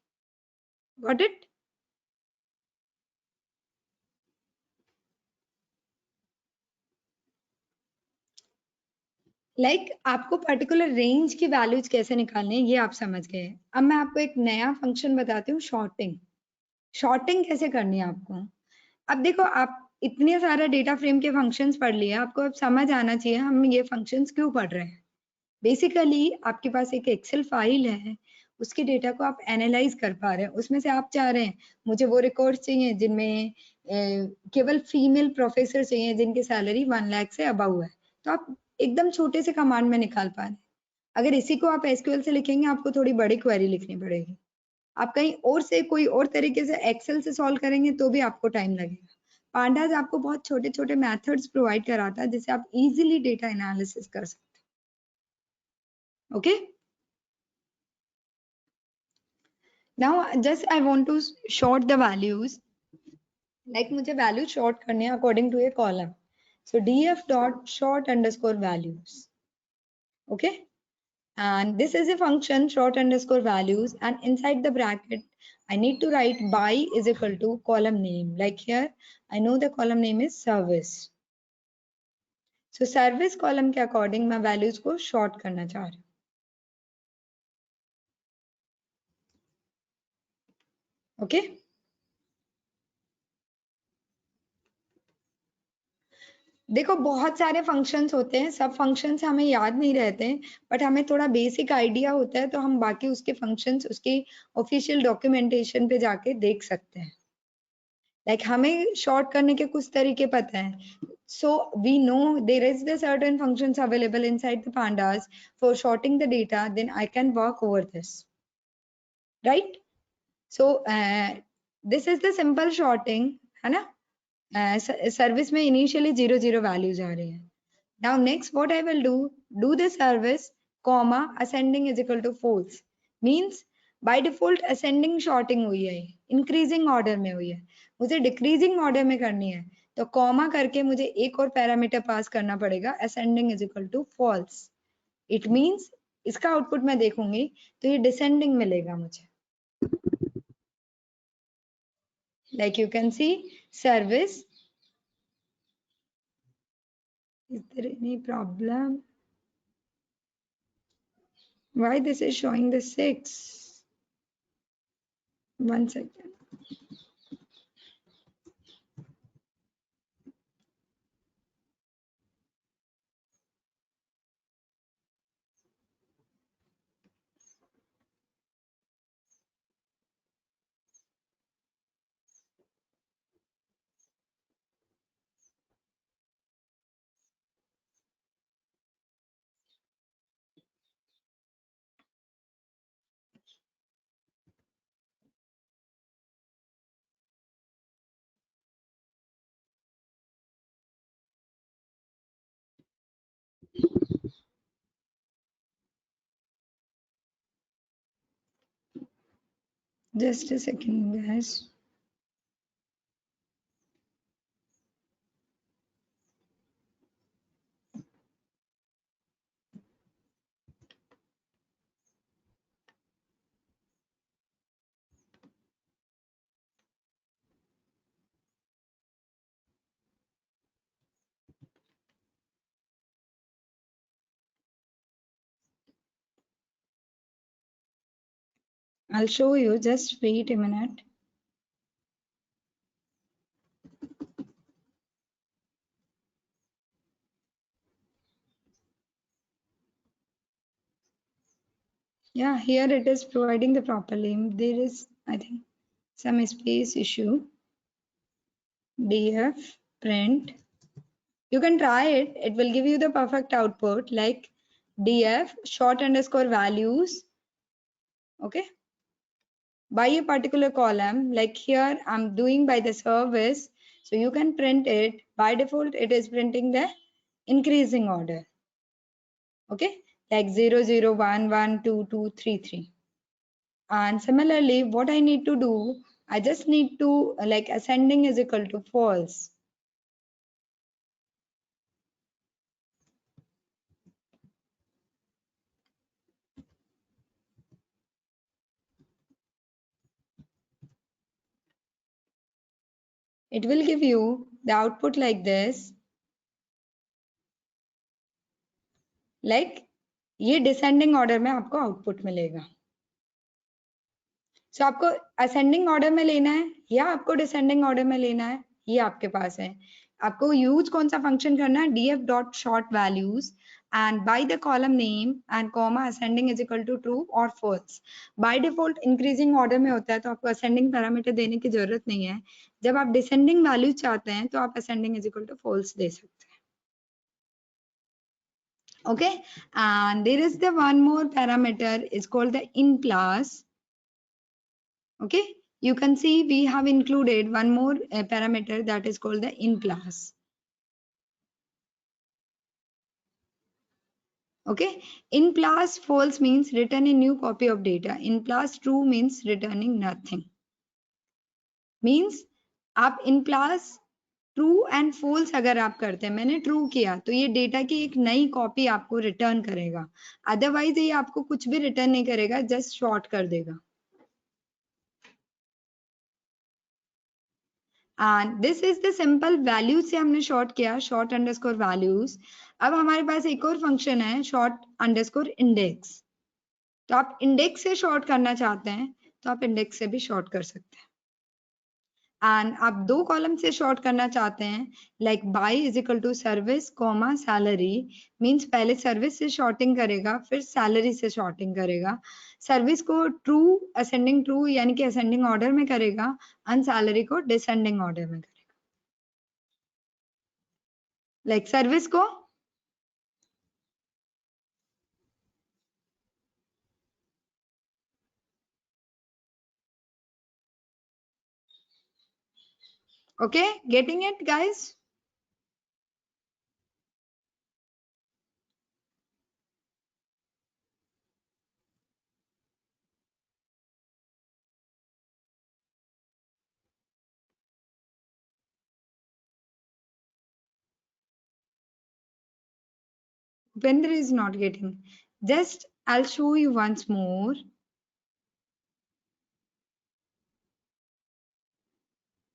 Got it? आपको पर्टिकुलर रेंज की वैल्यूज कैसे निकालनी है ये आप समझ गए। अब मैं आपको एक नया फंक्शन बताती हूँ, शॉर्टिंग। शॉर्टिंग कैसे करनी है आपको। अब देखो, आप इतने सारा डेटा फ्रेम के फंक्शंस पढ़ लिए, आपको अब समझ आना चाहिए हम ये फंक्शंस क्यों पढ़ रहे हैं। बेसिकली आपके पास एक एक्सेल फाइल है, उसके डेटा को आप एनालाइज कर पा रहे हैं, उसमें से आप चाह रहे हैं मुझे वो रिकॉर्ड्स चाहिए जिनमें केवल फीमेल प्रोफेसर चाहिए जिनकी सैलरी 1 लाख से अबव है, तो आप एकदम छोटे से कमांड में निकाल पा रहे हैं। अगर इसी को आप एसक्यूएल से लिखेंगे आपको थोड़ी बड़ी क्वेरी लिखनी पड़ेगी। आप कहीं और से कोई और तरीके से एक्सेल से सॉल्व करेंगे तो भी आपको टाइम लगेगा। पांडाज आपको बहुत छोटे छोटे मेथड्स प्रोवाइड कराता है जिससे आप इजीली डेटा एनालिसिस कर सकते हैं। Okay, now just I want to sort the values, मुझे वैल्यू शॉर्ट करने हैं according to a column. so df dot short underscore values, okay, and this is a function short underscore values, and inside the bracket I need to write by is equal to column name, like here I know the column name is service, so service column के according मैं values को short करना चाह रही हूँ। Okay, देखो बहुत सारे फंक्शंस होते हैं, सब फंक्शंस हमें याद नहीं रहते, बट हमें थोड़ा बेसिक आइडिया होता है तो हम बाकी उसके फंक्शंस उसकी ऑफिशियल डॉक्यूमेंटेशन पे जाके देख सकते हैं। हमें शॉर्ट करने के कुछ तरीके पता है, so we know there is the certain functions available inside the pandas for sorting the data, then I can work over this, right? so this is the simple sorting, है ना। सर्विस में initially 0 0 values आ रही है। Now next what I will do the service comma ascending is equal to false, means by default ascending sorting हुई है, increasing order में हुई है, मुझे decreasing order में करनी है, तो comma करके मुझे एक और पैरामीटर पास करना पड़ेगा, ascending is equal to false, it means इसका आउटपुट मैं देखूंगी तो ये descending मिलेगा मुझे। like you can see service, is there any problem? Why this is showing the 6? 1 second. Just a second, guys. I'll show you, just wait a minute. Yeah, here it is providing the proper name. There is, I think, some space issue. df print. You can try it. It will give you the perfect output like df short underscore values. Okay. By a particular column, like here I'm doing by the service. So you can print it. By default, it is printing the increasing order. Okay. Like 0 0 1 1 2 2 3 3. And similarly, what I need to do, I just need to like ascending is equal to false. It will give you the output like this. Like ये descending order में आपको output मिलेगा। सो आपको ascending order में लेना है या आपको डिसेंडिंग ऑर्डर में लेना है, ये आपके पास है। आपको यूज कौन सा फंक्शन करना है, df dot sort values and by the column name and comma ascending is equal to true और false. By default increasing order में होता है तो आपको असेंडिंग पैरामीटर देने की जरूरत नहीं है। जब आप डिसेंडिंग वैल्यू चाहते हैं तो आप ascending is equal to false दे सकते हैं। Okay, and there is the one more parameter is called the in class. Okay, you can see we have included one more parameter that is called the in class. Okay, in class false means return a new copy of data. In class true means returning nothing. Means आप in class true and false अगर आप करते हैं, मैंने true किया तो ये data की एक नई कॉपी आपको रिटर्न करेगा, अदरवाइज ये आपको कुछ भी रिटर्न नहीं करेगा, जस्ट शॉर्ट कर देगा। And this is the simple values से हमने शॉर्ट किया, शॉर्ट अंडरस्कोर वैल्यूज। अब हमारे पास एक और फंक्शन है शॉर्ट अंडरस्कोर इंडेक्स। तो आप इंडेक्स से शॉर्ट करना चाहते हैं तो आप इंडेक्स से भी शॉर्ट कर सकते हैं। एंड आप दो कॉलम से शॉर्ट करना चाहते हैं, like by is equal to service comma salary, means पहले सर्विस से शॉर्टिंग करेगा फिर सैलरी से शॉर्टिंग करेगा। सर्विस को ट्रू असेंडिंग ट्रू यानी कि असेंडिंग ऑर्डर में करेगा, एंड सैलरी को डिसेंडिंग ऑर्डर में करेगा। लाइक सर्विस को okay, getting it guys? Upendra is not getting. Just I'll show you once more.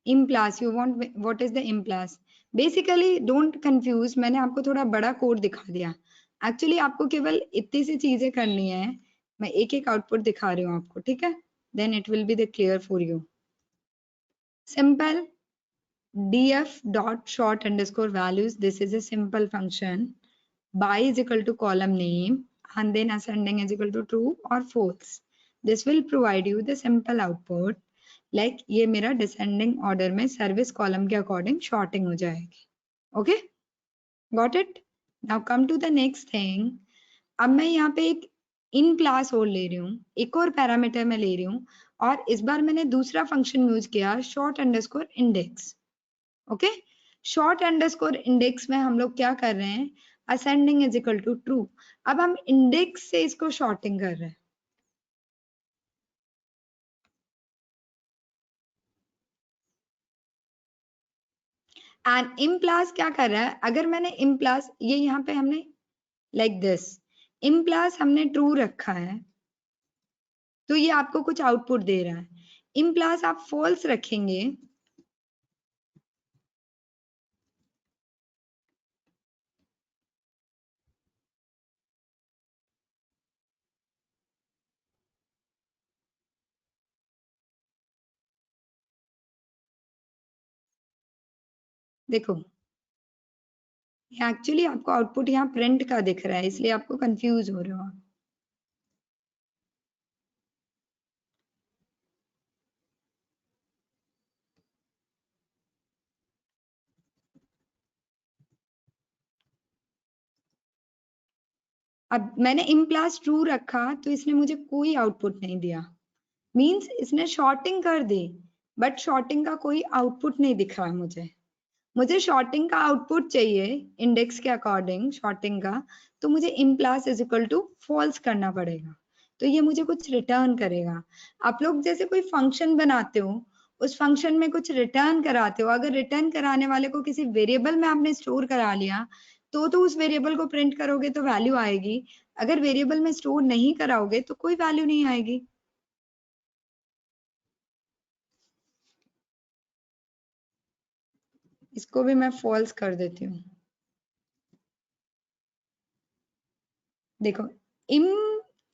Implus, you want what is the implus? Basically don't confuse, मैंने आपको थोड़ा बड़ा कोड दिखा दिया। एक्चुअली आपको केवल इतनी सी चीजें करनी है, मैं एक एक आउटपुट दिखा रही हूँ आपको, ठीक है? Then it will be the clear for you. Simple df dot short underscore values. This is a simple function. By is equal to column name and then ascending is equal to true or false. This will provide you the simple output. Like ये मेरा descending order में service column के according shorting हो जाएगी. Okay, got it? Now come to the next thing. अब मैं यहाँ पे एक in class और ले रही हूँ, एक और पैरामीटर में ले रही हूँ, और इस बार मैंने दूसरा फंक्शन यूज किया short underscore index. ओके, शॉर्ट अंडरस्कोर इंडेक्स में हम लोग क्या कर रहे हैं, ascending is equal to true. अब हम इंडेक्स से इसको शॉर्टिंग कर रहे हैं। एंड इम्प्लास क्या कर रहा है, अगर मैंने इम्प्लास ये यहाँ पे हमने लाइक दिस इम्प्लास हमने ट्रू रखा है तो ये आपको कुछ आउटपुट दे रहा है। इम्प्लास आप फॉल्स रखेंगे देखो, एक्चुअली आपको आउटपुट यहाँ प्रिंट का दिख रहा है इसलिए आपको कंफ्यूज हो रहे हो आप। अब मैंने इम्प्लास ट्रू रखा तो इसने मुझे कोई आउटपुट नहीं दिया, मीन्स इसने शॉर्टिंग कर दी, बट शॉर्टिंग का कोई आउटपुट नहीं दिख रहा मुझे। मुझे शॉर्टिंग का आउटपुट चाहिए इंडेक्स के अकॉर्डिंग शॉर्टिंग का, तो मुझे इम्प्लास इज इक्वल टू फॉल्स करना पड़ेगा, तो ये मुझे कुछ रिटर्न करेगा। आप लोग जैसे कोई फंक्शन बनाते हो, उस फंक्शन में कुछ रिटर्न कराते हो, अगर रिटर्न कराने वाले को किसी वेरिएबल में आपने स्टोर करा लिया तो उस वेरिएबल को प्रिंट करोगे तो वैल्यू आएगी, अगर वेरिएबल में स्टोर नहीं कराओगे तो कोई वैल्यू नहीं आएगी। इसको भी मैं फॉल्स कर देती हूँ। देखो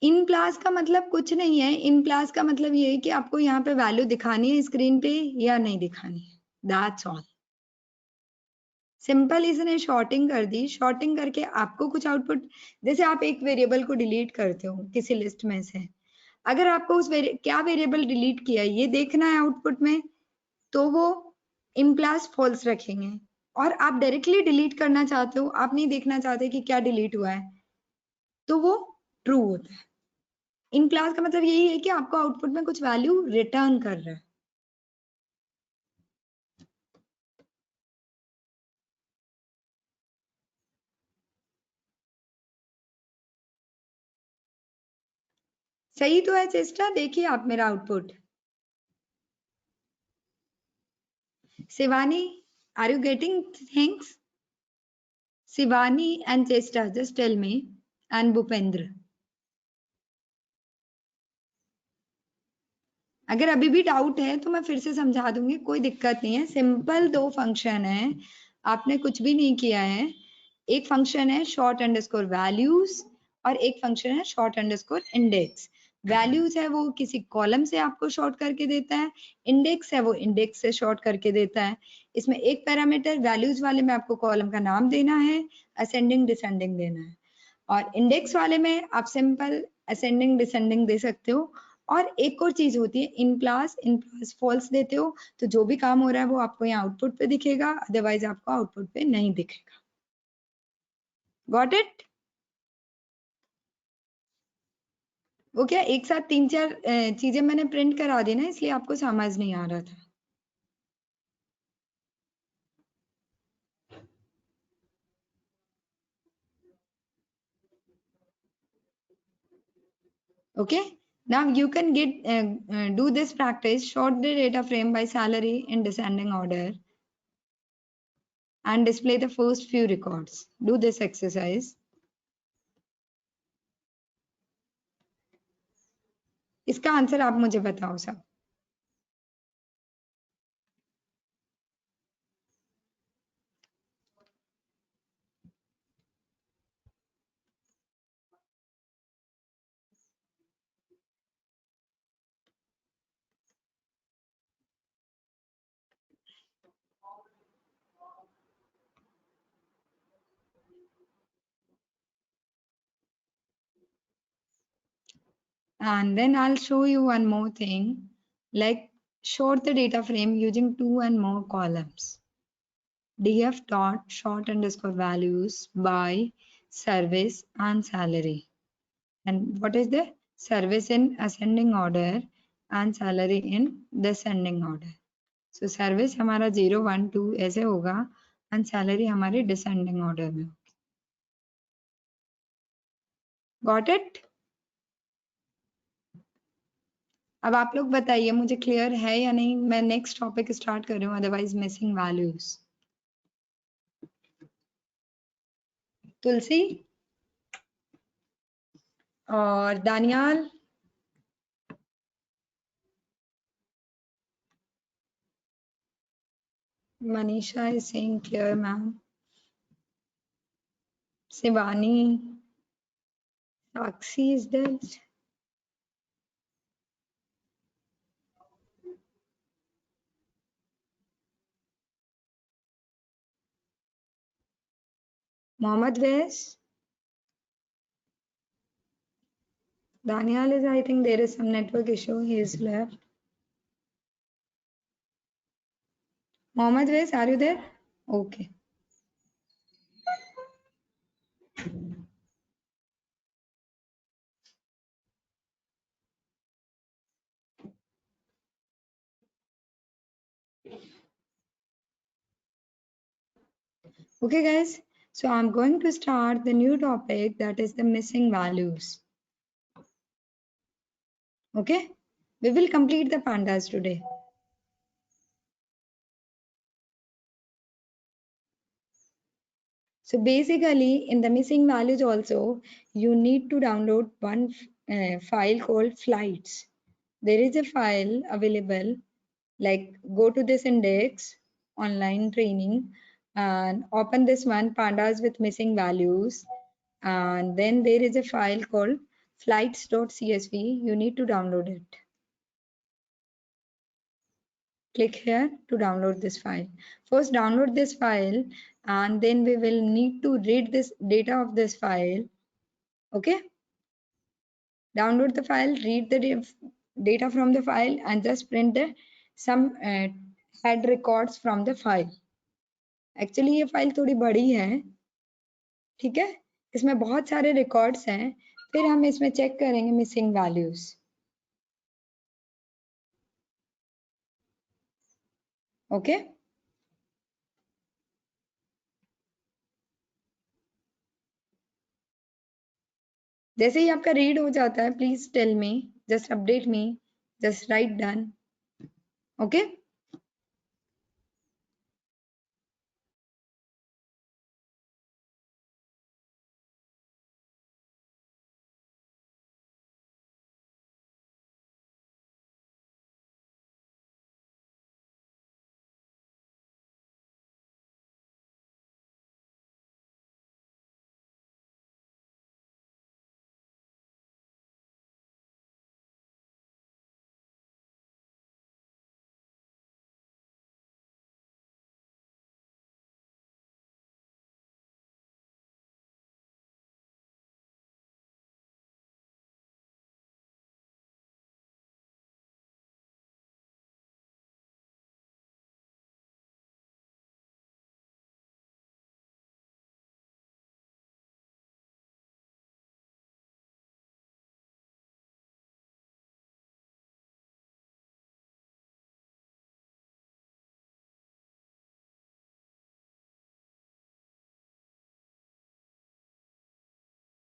इन क्लास का मतलब कुछ नहीं है। इन क्लास का मतलब ये है कि आपको यहाँ पे वैल्यू दिखानी है स्क्रीन पे या नहीं दिखानी है, दैट्स ऑल। सिंपल इसने शॉर्टिंग कर दी। शॉर्टिंग करके आपको कुछ आउटपुट, जैसे आप एक वेरिएबल को डिलीट करते हो किसी लिस्ट में से, अगर आपको उस क्या वेरिएबल डिलीट किया ये देखना है आउटपुट में, तो वो इम्प्लास फॉल्स रखेंगे। और आप डायरेक्टली डिलीट करना चाहते हो, आप नहीं देखना चाहते कि क्या डिलीट हुआ है, तो वो ट्रू होता है। इन क्लास का मतलब यही है कि आपको आउटपुट में कुछ वैल्यू रिटर्न कर रहा है। सही तो है चेष्टा, देखिए आप मेरा output. Shivani, are you getting things? Shivani and Cheshta, just tell me, and Bhupendra. अगर अभी भी डाउट है तो मैं फिर से समझा दूंगी, कोई दिक्कत नहीं है। सिंपल दो फंक्शन है, आपने कुछ भी नहीं किया है। एक फंक्शन है शॉर्ट अंडरस्कोर वैल्यूज और एक फंक्शन है शॉर्ट अंडरस्कोर इंडेक्स। वैल्यूज है वो किसी कॉलम से आपको शॉर्ट करके देता है, इंडेक्स है वो इंडेक्स से शॉर्ट करके देता है। इसमें एक पैरामीटर वैल्यूज वाले में आपको कॉलम का नाम देना है, असेंडिंग डिसेंडिंग देना है, और इंडेक्स वाले में आप सिंपल असेंडिंग डिसेंडिंग दे सकते हो। और एक और चीज होती है, इन क्लास फॉल्स देते हो तो जो भी काम हो रहा है वो आपको यहाँ आउटपुट पे दिखेगा, अदरवाइज आपको आउटपुट पे नहीं दिखेगा। Got it? वो क्या एक साथ तीन चार चीजें मैंने प्रिंट करा दी ना, इसलिए आपको समझ नहीं आ रहा था। Okay, now you can get do this practice, sort the data frame by salary in descending order and display the first few records. Do this exercise. इसका आंसर आप मुझे बताओ सब। And then I'll show you one more thing, like sort the data frame using two and more columns. df dot short underscore values by service and salary. And what is the service in ascending order and salary in descending order. So service हमारा 0 1 2 ऐसे होगा and salary हमारे descending order में होगी. Got it? अब आप लोग बताइए मुझे क्लियर है या नहीं। मैं नेक्स्ट टॉपिक स्टार्ट कर रही हूँ, अदरवाइज मिसिंग वैल्यूज। तुलसी और Daniyal, Manisha is saying clear ma'am, Shivani, Sakshi is there, Mohammad Wais, Daniel is, I think there is some network issue, he is left. Mohammed Wais, are you there? Okay. Okay guys, so I'm going to start the new topic, that is the missing values. Okay, we will complete the pandas today. So basically in the missing values also, you need to download one file called flights. There is a file available, like go to this index, online training, and open this one, pandas with missing values, and then there is a file called flights.csv. You need to download it. Click here to download this file. First download this file, and then we will need to read this data of this file. Okay, download the file, read the data from the file, and just print the some head records from the file. Actually ये file थोड़ी बड़ी है, ठीक है, इसमें बहुत सारे records हैं, फिर हम इसमें चेक करेंगे मिसिंग वैल्यूज. ओके, जैसे ही आपका रीड हो जाता है, please tell me, just update me, just write done. Okay,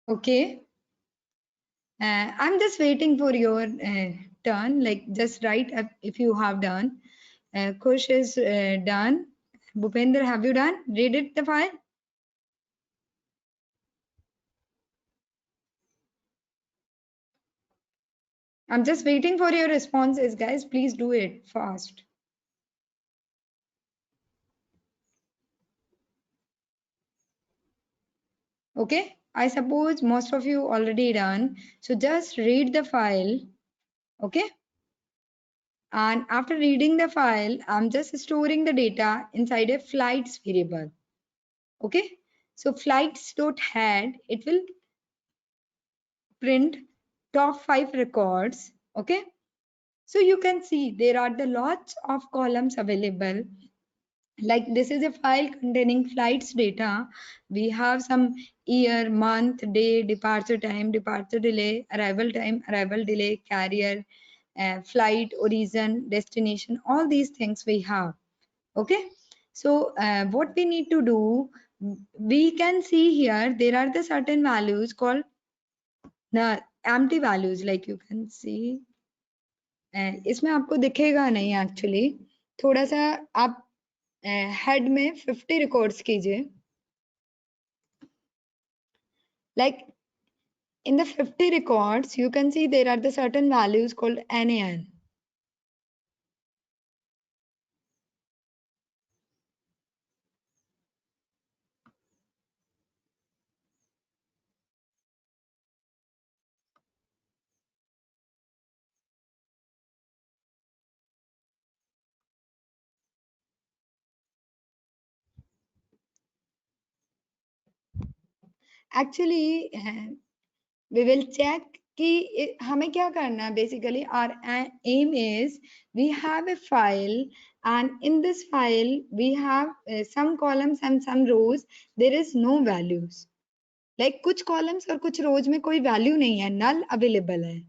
okay. I'm just waiting for your turn. Like, just write up if you have done. Kush is done. Bhupender, have you done? Read it the file. I'm just waiting for your responses, guys. Please do it fast. Okay, I suppose most of you already done. So just read the file. Okay, and after reading the file, I'm just storing the data inside a flights variable. Okay, so flights.head, it will print top 5 records. Okay, so you can see there are the lots of columns available. Like, this is a file containing flights data. We have some year, month, day, departure time, departure delay, arrival time, arrival delay, carrier, flight, origin, destination, all these things we have. Okay, so what we need to do, we can see here there are the certain values called the empty values. Like you can see, इसमें आपको दिखेगा नहीं actually, थोड़ा सा आप head में 50 records कीजिए. Like, in the 50 records, you can see there are the certain values called NaN. Actually, we will check कि हमें क्या करना है. Basically, our aim is we have a file, and in this file we have some columns and some rows. There is no values. Like, कुछ columns और कुछ रोज में कोई वैल्यू नहीं है, नल अवेलेबल है.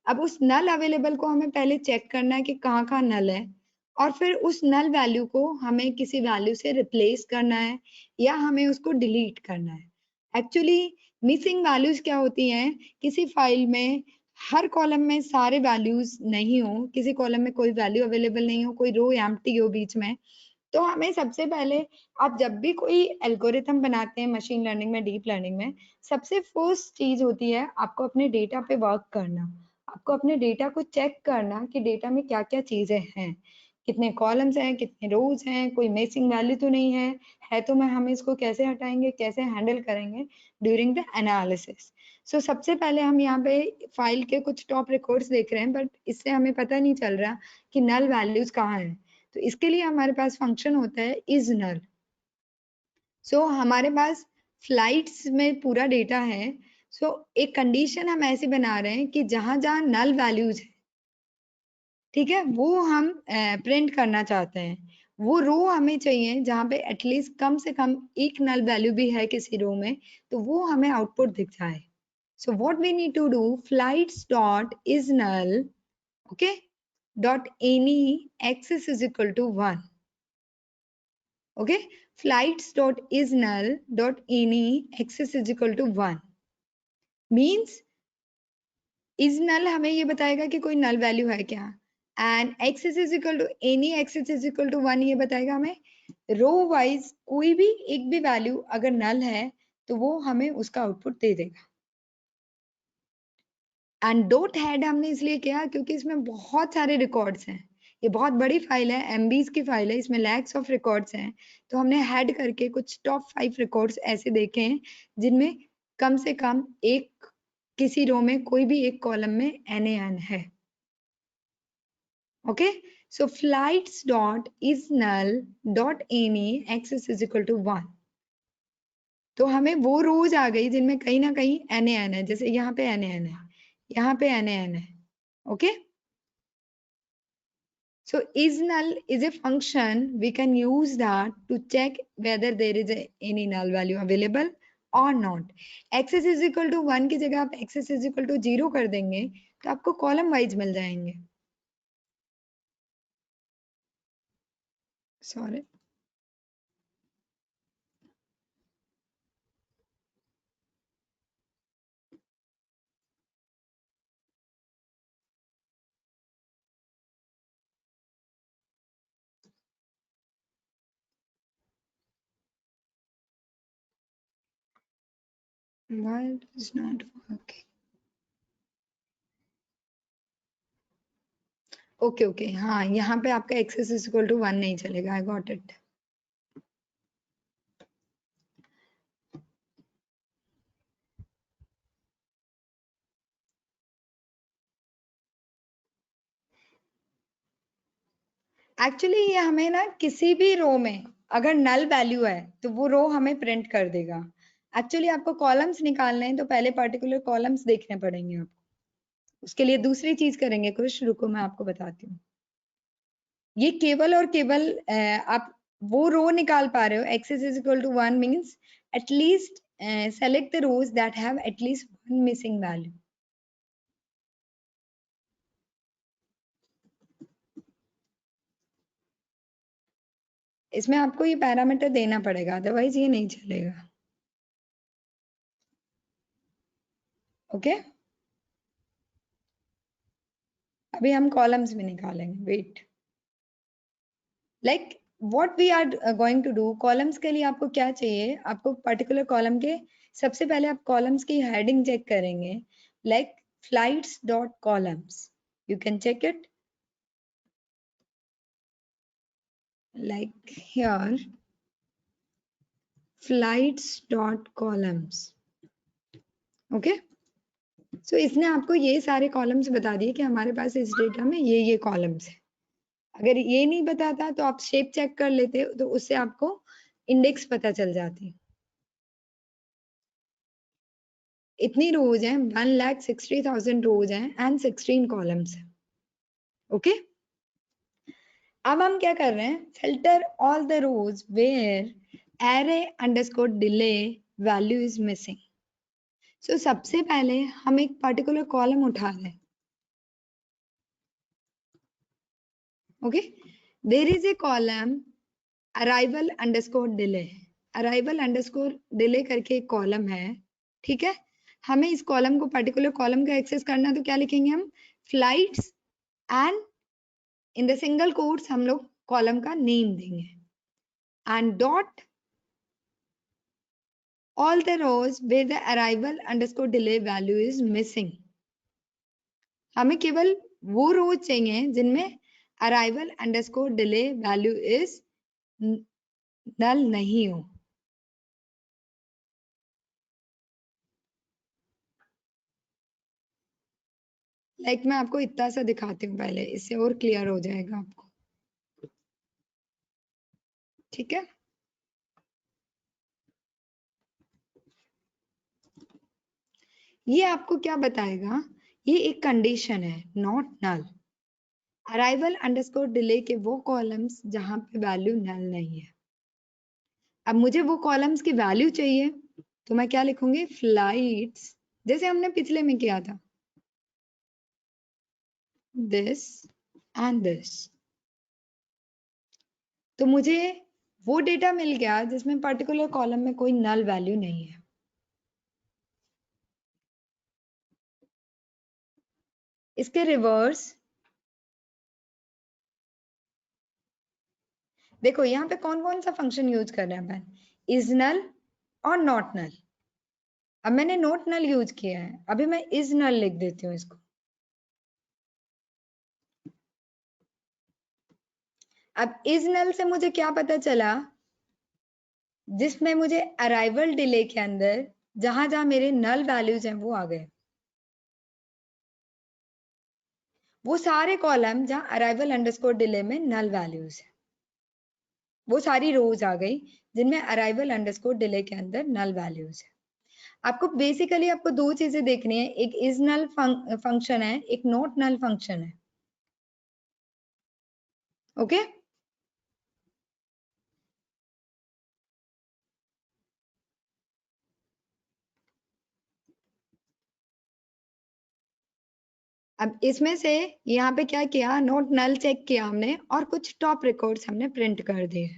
अब उस नल अवेलेबल को हमें पहले चेक करना है कि कहाँ कहाँ नल है, और फिर उस नल वैल्यू को हमें किसी वैल्यू से रिप्लेस करना है या हमें उसको डिलीट करना है. एक्चुअली मिसिंग वैल्यूज क्या होती हैं, किसी फाइल में हर कॉलम में सारे वैल्यूज नहीं हो, किसी कॉलम में कोई वैल्यू अवेलेबल नहीं हो, कोई रो एम्प्टी हो बीच में. तो हमें सबसे पहले, आप जब भी कोई एल्गोरिथम बनाते हैं मशीन लर्निंग में, डीप लर्निंग में, सबसे फर्स्ट चीज होती है आपको अपने डेटा पे वर्क करना. आपको अपने डेटा को चेक करना कि डेटा में क्या क्या चीजें हैं. कितने कॉलम्स हैं, कितने रोज हैं, कोई मिसिंग वैल्यू तो नहीं है तो मैं हम इसको कैसे हटाएंगे, कैसे हैंडल करेंगे ड्यूरिंग द एनालिसिस। सो सबसे पहले हम यहाँ पे फाइल के कुछ टॉप रिकॉर्ड्स देख रहे हैं, बट इससे हमें पता नहीं चल रहा कि नल वैल्यूज कहाँ है। तो इसके लिए हमारे पास फंक्शन होता है इज नल। सो हमारे पास फ्लाइट्स में पूरा डेटा है। सो एक कंडीशन हम ऐसे बना रहे हैं कि जहां जहां नल वैल्यूज है, ठीक है, वो हम प्रिंट करना चाहते हैं। वो रो हमें चाहिए जहां पे एटलीस्ट कम से कम एक नल वैल्यू भी है किसी रो में, तो वो हमें आउटपुट दिख जाए। So what we need to do, flights dot is null, okay, dot any access is equal to 1. Okay, flights dot is null dot any access is equal to 1 means is null हमें ये बताएगा कि कोई null value है क्या, and access is equal to any access is equal to 1 ये बताएगा हमें रो वाइज कोई भी एक भी वैल्यू अगर null है तो वो हमें उसका आउटपुट दे देगा। एंड डॉट हेड हमने इसलिए किया क्योंकि इसमें बहुत सारे रिकॉर्ड्स हैं, ये बहुत बड़ी फाइल है, एमबीज की फाइल है, इसमें लैक्स ऑफ रिकॉर्ड्स हैं। तो हमने हेड करके कुछ टॉप 5 रिकॉर्ड्स ऐसे देखे हैं जिनमें कम से कम एक किसी रो में कोई भी एक कॉलम में NaN है। Okay, so flights dot is null dot any access is equal to 1। तो हमें वो रोज आ गई जिनमें कहीं ना कहीं NaN है, जैसे यहाँ पे NaN है, यहाँ पे NaN है। Okay, so is null is a function we can use that to check whether there is any null value available or not। access is equal to 1 की जगह आप access is equal to 0 कर देंगे तो आपको column wise मिल जाएंगे। Sorry, why it is not working। Okay okay, हाँ यहाँ पे आपका access is equal to 1 नहीं चलेगा, आई गॉट इट। एक्चुअली ये हमें ना किसी भी रो में अगर नल वैल्यू है तो वो रो हमें प्रिंट कर देगा। एक्चुअली आपको कॉलम्स निकालने हैं तो पहले पर्टिकुलर कॉलम्स देखने पड़ेंगे आपको, उसके लिए दूसरी चीज करेंगे कुछ, रुको मैं आपको बताती हूँ। ये केवल और केवल आप वो रो निकाल पा रहे हो axis is equal to 1 means at least select the rows that have at least one missing value. इसमें आपको ये पैरामीटर देना पड़ेगा, अदरवाइज ये नहीं चलेगा। ओके, अभी हम कॉलम्स में निकालेंगे, wait. Like what we are going to do, columns के लिए आपको क्या चाहिए, आपको पर्टिकुलर कॉलम के सबसे पहले आप कॉलम्स की हेडिंग चेक करेंगे, like flights dot columns, you can check it like here flights dot columns। Okay, so इसने आपको ये सारे कॉलम्स बता दिए कि हमारे पास इस डेटा में ये कॉलम्स है। अगर ये नहीं बताता तो आप शेप चेक कर लेते तो उससे आपको इंडेक्स पता चल जाती। इतनी रोज हैं, 1,60,000 रोज हैं एंड 16 कॉलम्स है। ओके, अब हम क्या कर रहे हैं, filter all the rows where array underscore delay value is missing। So सबसे पहले हम एक पर्टिकुलर कॉलम उठा लें। Okay, there is a column arrival underscore delay, arrival underscore delay करके एक कॉलम है, ठीक है। हमें इस कॉलम को, पर्टिकुलर कॉलम का एक्सेस करना तो क्या लिखेंगे हम, flights and in the single quotes हम लोग कॉलम का नेम देंगे and dot all the rows where the arrival underscore delay value is missing। हमें केवल वो रोज चाहिए जिनमें arrival underscore delay value is null नहीं हो। मैं आपको इतना सा दिखाती हूँ पहले, इससे और क्लियर हो जाएगा आपको। ठीक है, ये आपको क्या बताएगा, ये एक कंडीशन है not null. Arrival underscore delay के वो कॉलम्स जहां पे वैल्यू नल नहीं है। अब मुझे वो कॉलम्स की वैल्यू चाहिए, तो मैं क्या लिखूंगी, फ्लाइट्स, जैसे हमने पिछले में किया था, दिस एंड दिस। तो मुझे वो डेटा मिल गया जिसमें पर्टिकुलर कॉलम में कोई नल वैल्यू नहीं है। इसके रिवर्स देखो, यहाँ पे कौन कौन सा फंक्शन यूज कर रहे हैं अपन, इज नल और नॉट नल। अब मैंने नॉट नल यूज किया है, अभी मैं इज नल लिख देती हूँ इसको। अब इज नल से मुझे क्या पता चला, जिसमें मुझे अराइवल डिले के अंदर जहां जहां मेरे नल वैल्यूज हैं वो आ गए। वो सारे कॉलम जहां अराइवल अंडरस्कोर डिले में नल वैल्यूज है, वो सारी रोज आ गई जिनमें अराइवल अंडरस्कोर डिले के अंदर नल वैल्यूज है। आपको बेसिकली आपको दो चीजें देखनी है, एक इज नल फंक्शन है, एक नॉट नल फंक्शन है। ओके, अब इसमें से यहाँ पे क्या किया, नोट नल चेक किया हमने और कुछ टॉप रिकॉर्ड्स हमने प्रिंट कर दिए।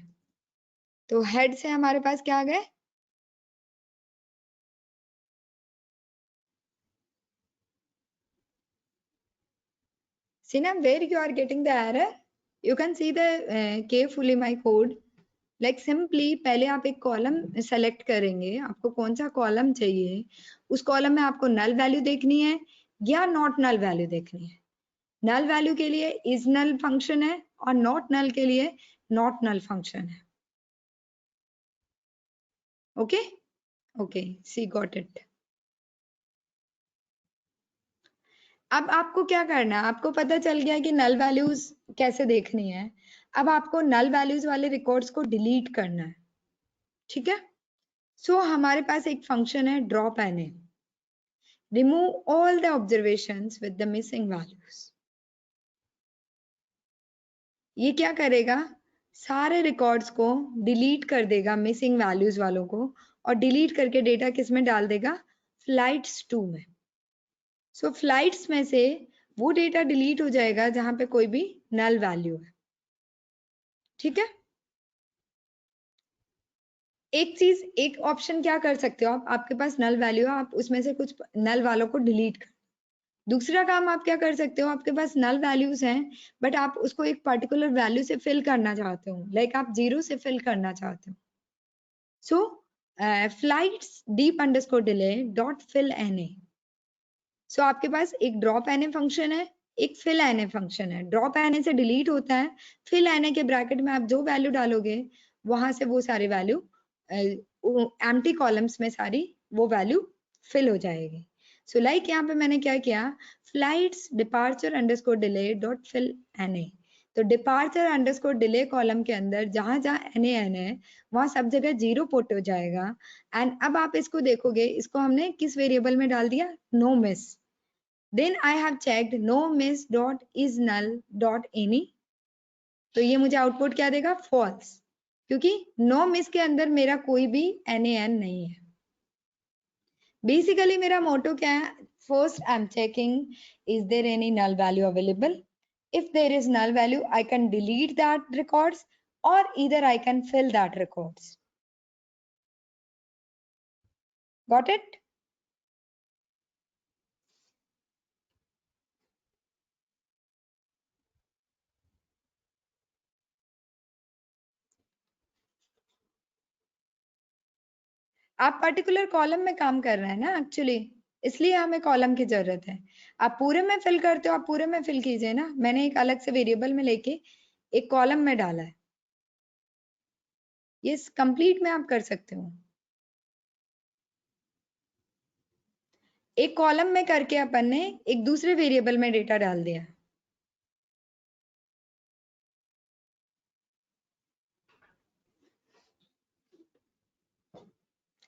तो हेड से हमारे पास क्या आ गए, see now where you are getting the error, you can see the carefully my code, simply पहले आप एक कॉलम सेलेक्ट करेंगे, आपको कौन सा कॉलम चाहिए, उस कॉलम में आपको नल वैल्यू देखनी है या नॉट नल वैल्यू देखनी है। नल वैल्यू के लिए इज नल फंक्शन है और नॉट नल के लिए नॉट नल फंक्शन है। Okay okay, see got it. अब आपको क्या करना है, आपको पता चल गया कि नल वैल्यूज कैसे देखनी है। अब आपको नल वैल्यूज वाले रिकॉर्ड्स को डिलीट करना है। ठीक है, सो हमारे पास एक फंक्शन है drop NA, remove all the observations with the missing values. ये क्या करेगा, सारे रिकॉर्ड्स को डिलीट कर देगा, मिसिंग वैल्यूज वालों को, और डिलीट करके डेटा किस में डाल देगा, फ्लाइट्स 2 में। सो फ्लाइट्स में से वो डेटा डिलीट हो जाएगा जहां पे कोई भी नल वैल्यू है। ठीक है, एक चीज, एक ऑप्शन क्या कर सकते हो आप, आपके पास नल वैल्यू है, आप उसमें से कुछ नल वालों को डिलीट कर। दूसरा काम आप क्या कर सकते हो, आपके पास नल वैल्यूज हैं बट आप उसको एक पर्टिकुलर वैल्यू से फिल करना चाहते हो, आप 0 से फिल करना चाहते हो। So flights dep underscore delay dot fill NA. So आपके पास एक ड्रॉप एनए फंक्शन है, एक फिल एनए फंक्शन है। ड्रॉप एनए से डिलीट होता है, फिल एनए के ब्रैकेट में आप जो वैल्यू डालोगे वहां से वो सारी वैल्यू एम्प्टी कॉलम्स में सारी वो वैल्यू फिल हो जाएगी। सो यहाँ पे मैंने क्या किया, flights departure underscore delay dot fill NA. तो डिपार्चर अंडरस्कोर डिले कॉलम के अंदर जहां जहां एन है वहां सब जगह 0 पुट हो जाएगा। एंड अब आप इसको देखोगे, इसको हमने किस वेरिएबल में डाल दिया, no miss. Then I have checked no miss dot is null dot any. तो ये मुझे आउटपुट क्या देगा, फॉल्स, क्योंकि नो मिस के अंदर मेरा कोई भी एन नहीं है। बेसिकली मेरा मोटो क्या है, first I am checking is there any null value available. if there is null value, I can delete that records or either I can fill that records. Got it? आप particular column में काम कर रहे हैं ना actually, इसलिए हमें column की जरूरत है। आप पूरे में फिल करते हो, आप पूरे में फिल कीजिए ना। मैंने एक अलग से वेरिएबल में लेके एक कॉलम में डाला है। ये कंप्लीट में आप कर सकते हो। एक कॉलम में करके अपन ने एक दूसरे वेरिएबल में डेटा डाल दिया।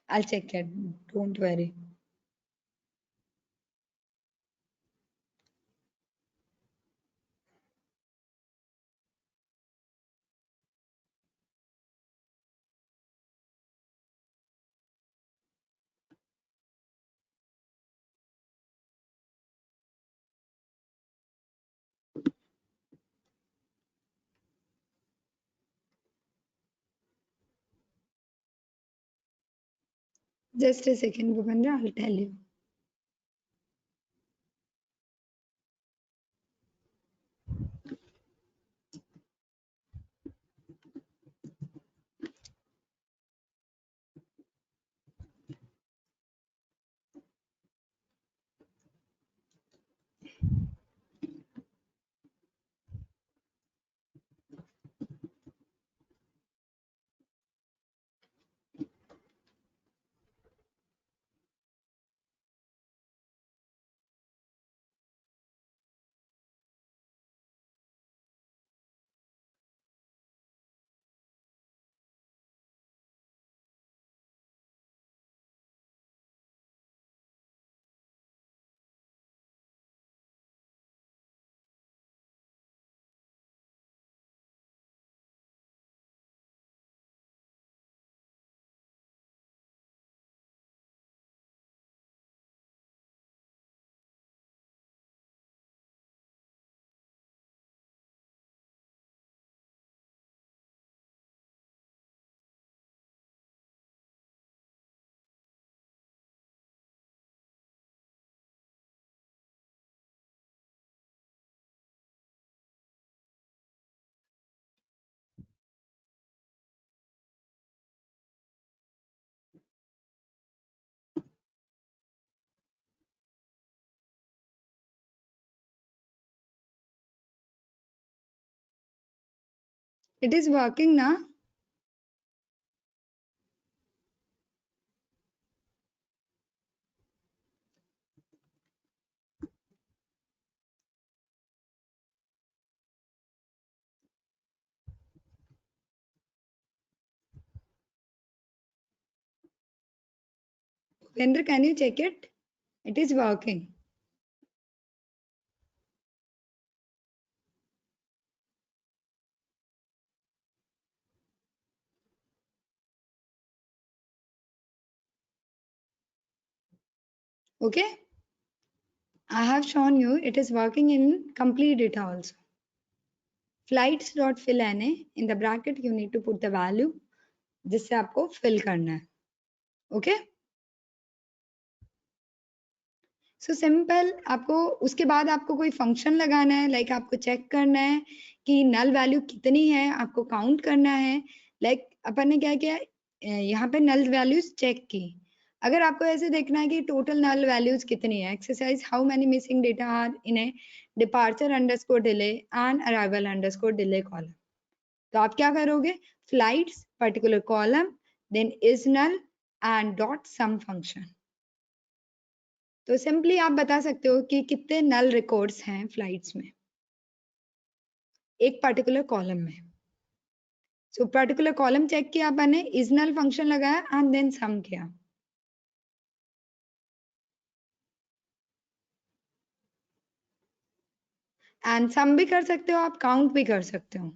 I'll check it, don't worry. Just a second, Bhupendra, I'll tell you. It is working now. Bhupendra, can you check it? It is working. Okay, I have shown you it is working in complete data also. Flights.fill in the bracket you need to put the value जिससे आपको fill करना है. Okay, so simple. आपको उसके बाद आपको कोई function लगाना है, लाइक आपको चेक करना है कि नल वैल्यू कितनी है, आपको काउंट करना है. लाइक अपन ने क्या किया, यहाँ पे नल वैल्यूज चेक की. अगर आपको ऐसे देखना है कि टोटल नल वैल्यूज कितनी है, exercise how many missing data are in a departure underscore delay and arrival underscore delay column. तो आप क्या करोगे, flights particular column then is null and dot sum function. तो सिंपली आप बता सकते हो कि कितने नल रिकॉर्ड्स हैं फ्लाइट्स में एक पर्टिकुलर कॉलम में. सो पर्टिकुलर कॉलम चेक किया अपन ने, इज नल फंक्शन लगाया एंड देन सम किया. एंड सम भी कर सकते हो आप, काउंट भी कर सकते हो.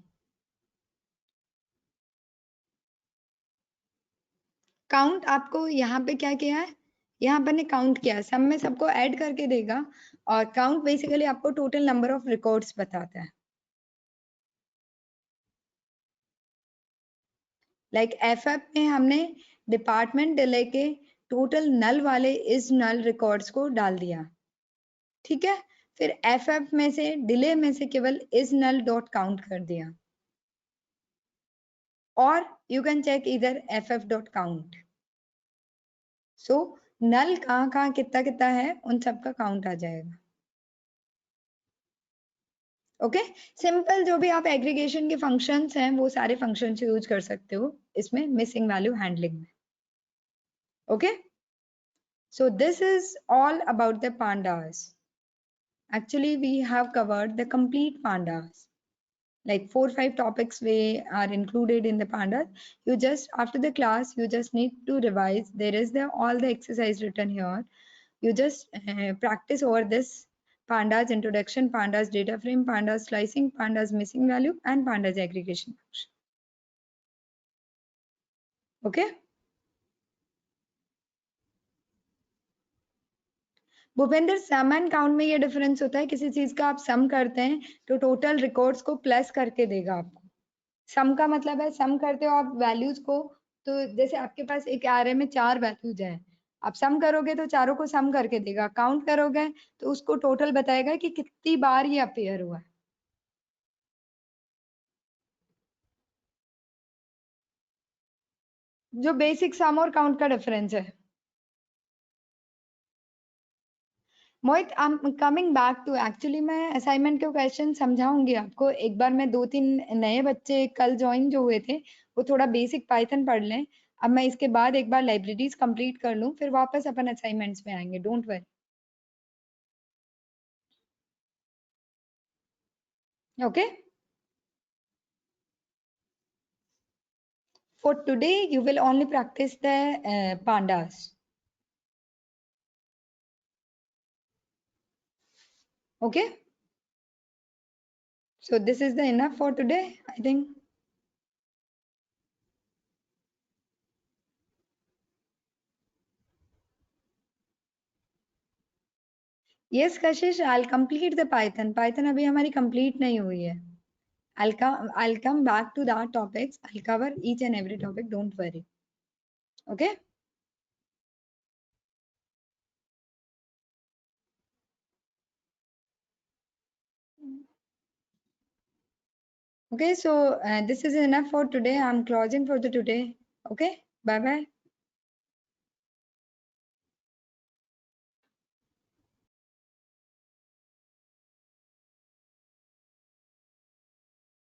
काउंट आपको यहाँ पे क्या किया है, यहाँ पर ने काउंट किया, सम में सबको ऐड करके देगा, और काउंट बेसिकली आपको टोटल नंबर ऑफ रिकॉर्ड्स बताता है. लाइक एफएफ में हमने डिपार्टमेंट डिले के टोटल नल वाले इज नल रिकॉर्ड्स को डाल दिया. ठीक है, फिर एफएफ में से डिले में से केवल इज नल डॉट काउंट कर दिया. और यू कैन चेक इधर एफएफ डॉट काउंट. सो नल कहाँ कहाँ कितना कितना है उन सब का काउंट आ जाएगा। ओके, सिंपल जो भी आप एग्रीगेशन के फंक्शंस हैं वो सारे फंक्शंस यूज कर सकते हो इसमें मिसिंग वैल्यू हैंडलिंग में। Okay, so this is all about the pandas. Actually we have covered the complete pandas, like 4 5 topics we are included in the pandas. You just after the class you just need to revise. There is the all the exercise written here. You just practice over this: pandas introduction, pandas data frame, pandas slicing, pandas missing value, and pandas aggregation function. Okay, Bhupendra, sum and count में ये difference होता है, किसी चीज का आप सम करते हैं तो टोटल रिकॉर्ड्स को प्लस करके देगा आपको। सम का मतलब है सम करते हो आप वैल्यूज को, तो जैसे आपके पास एक एरे में 4 वैल्यूज है, आप सम करोगे तो चारों को सम करके देगा, काउंट करोगे तो उसको टोटल बताएगा कि कितनी बार ये अपीयर हुआ है। जो बेसिक सम और काउंट का डिफरेंस है। Mohit, I am coming back to, actually मैं असाइनमेंट के क्वेश्चन समझाऊंगी आपको एक बार। मैं 2 3 नए बच्चे कल ज्वाइन जो हुए थे वो थोड़ा बेसिक पाइथन पढ़ लें। अब मैं इसके बाद एक बार लाइब्रेरीज कंप्लीट कर लूं, फिर वापस अपन असाइनमेंट्स में आएंगे, don't worry. Okay, for today you will only practice the pandas. Okay, so this is the enough for today, I think. Yes Kashish, I'll complete the python अभी हमारी complete नहीं हुई है। I'll come back to that topics. I'll cover each and every topic, don't worry. Okay, okay, so this is enough for today. I'm closing for the today. Okay, bye bye.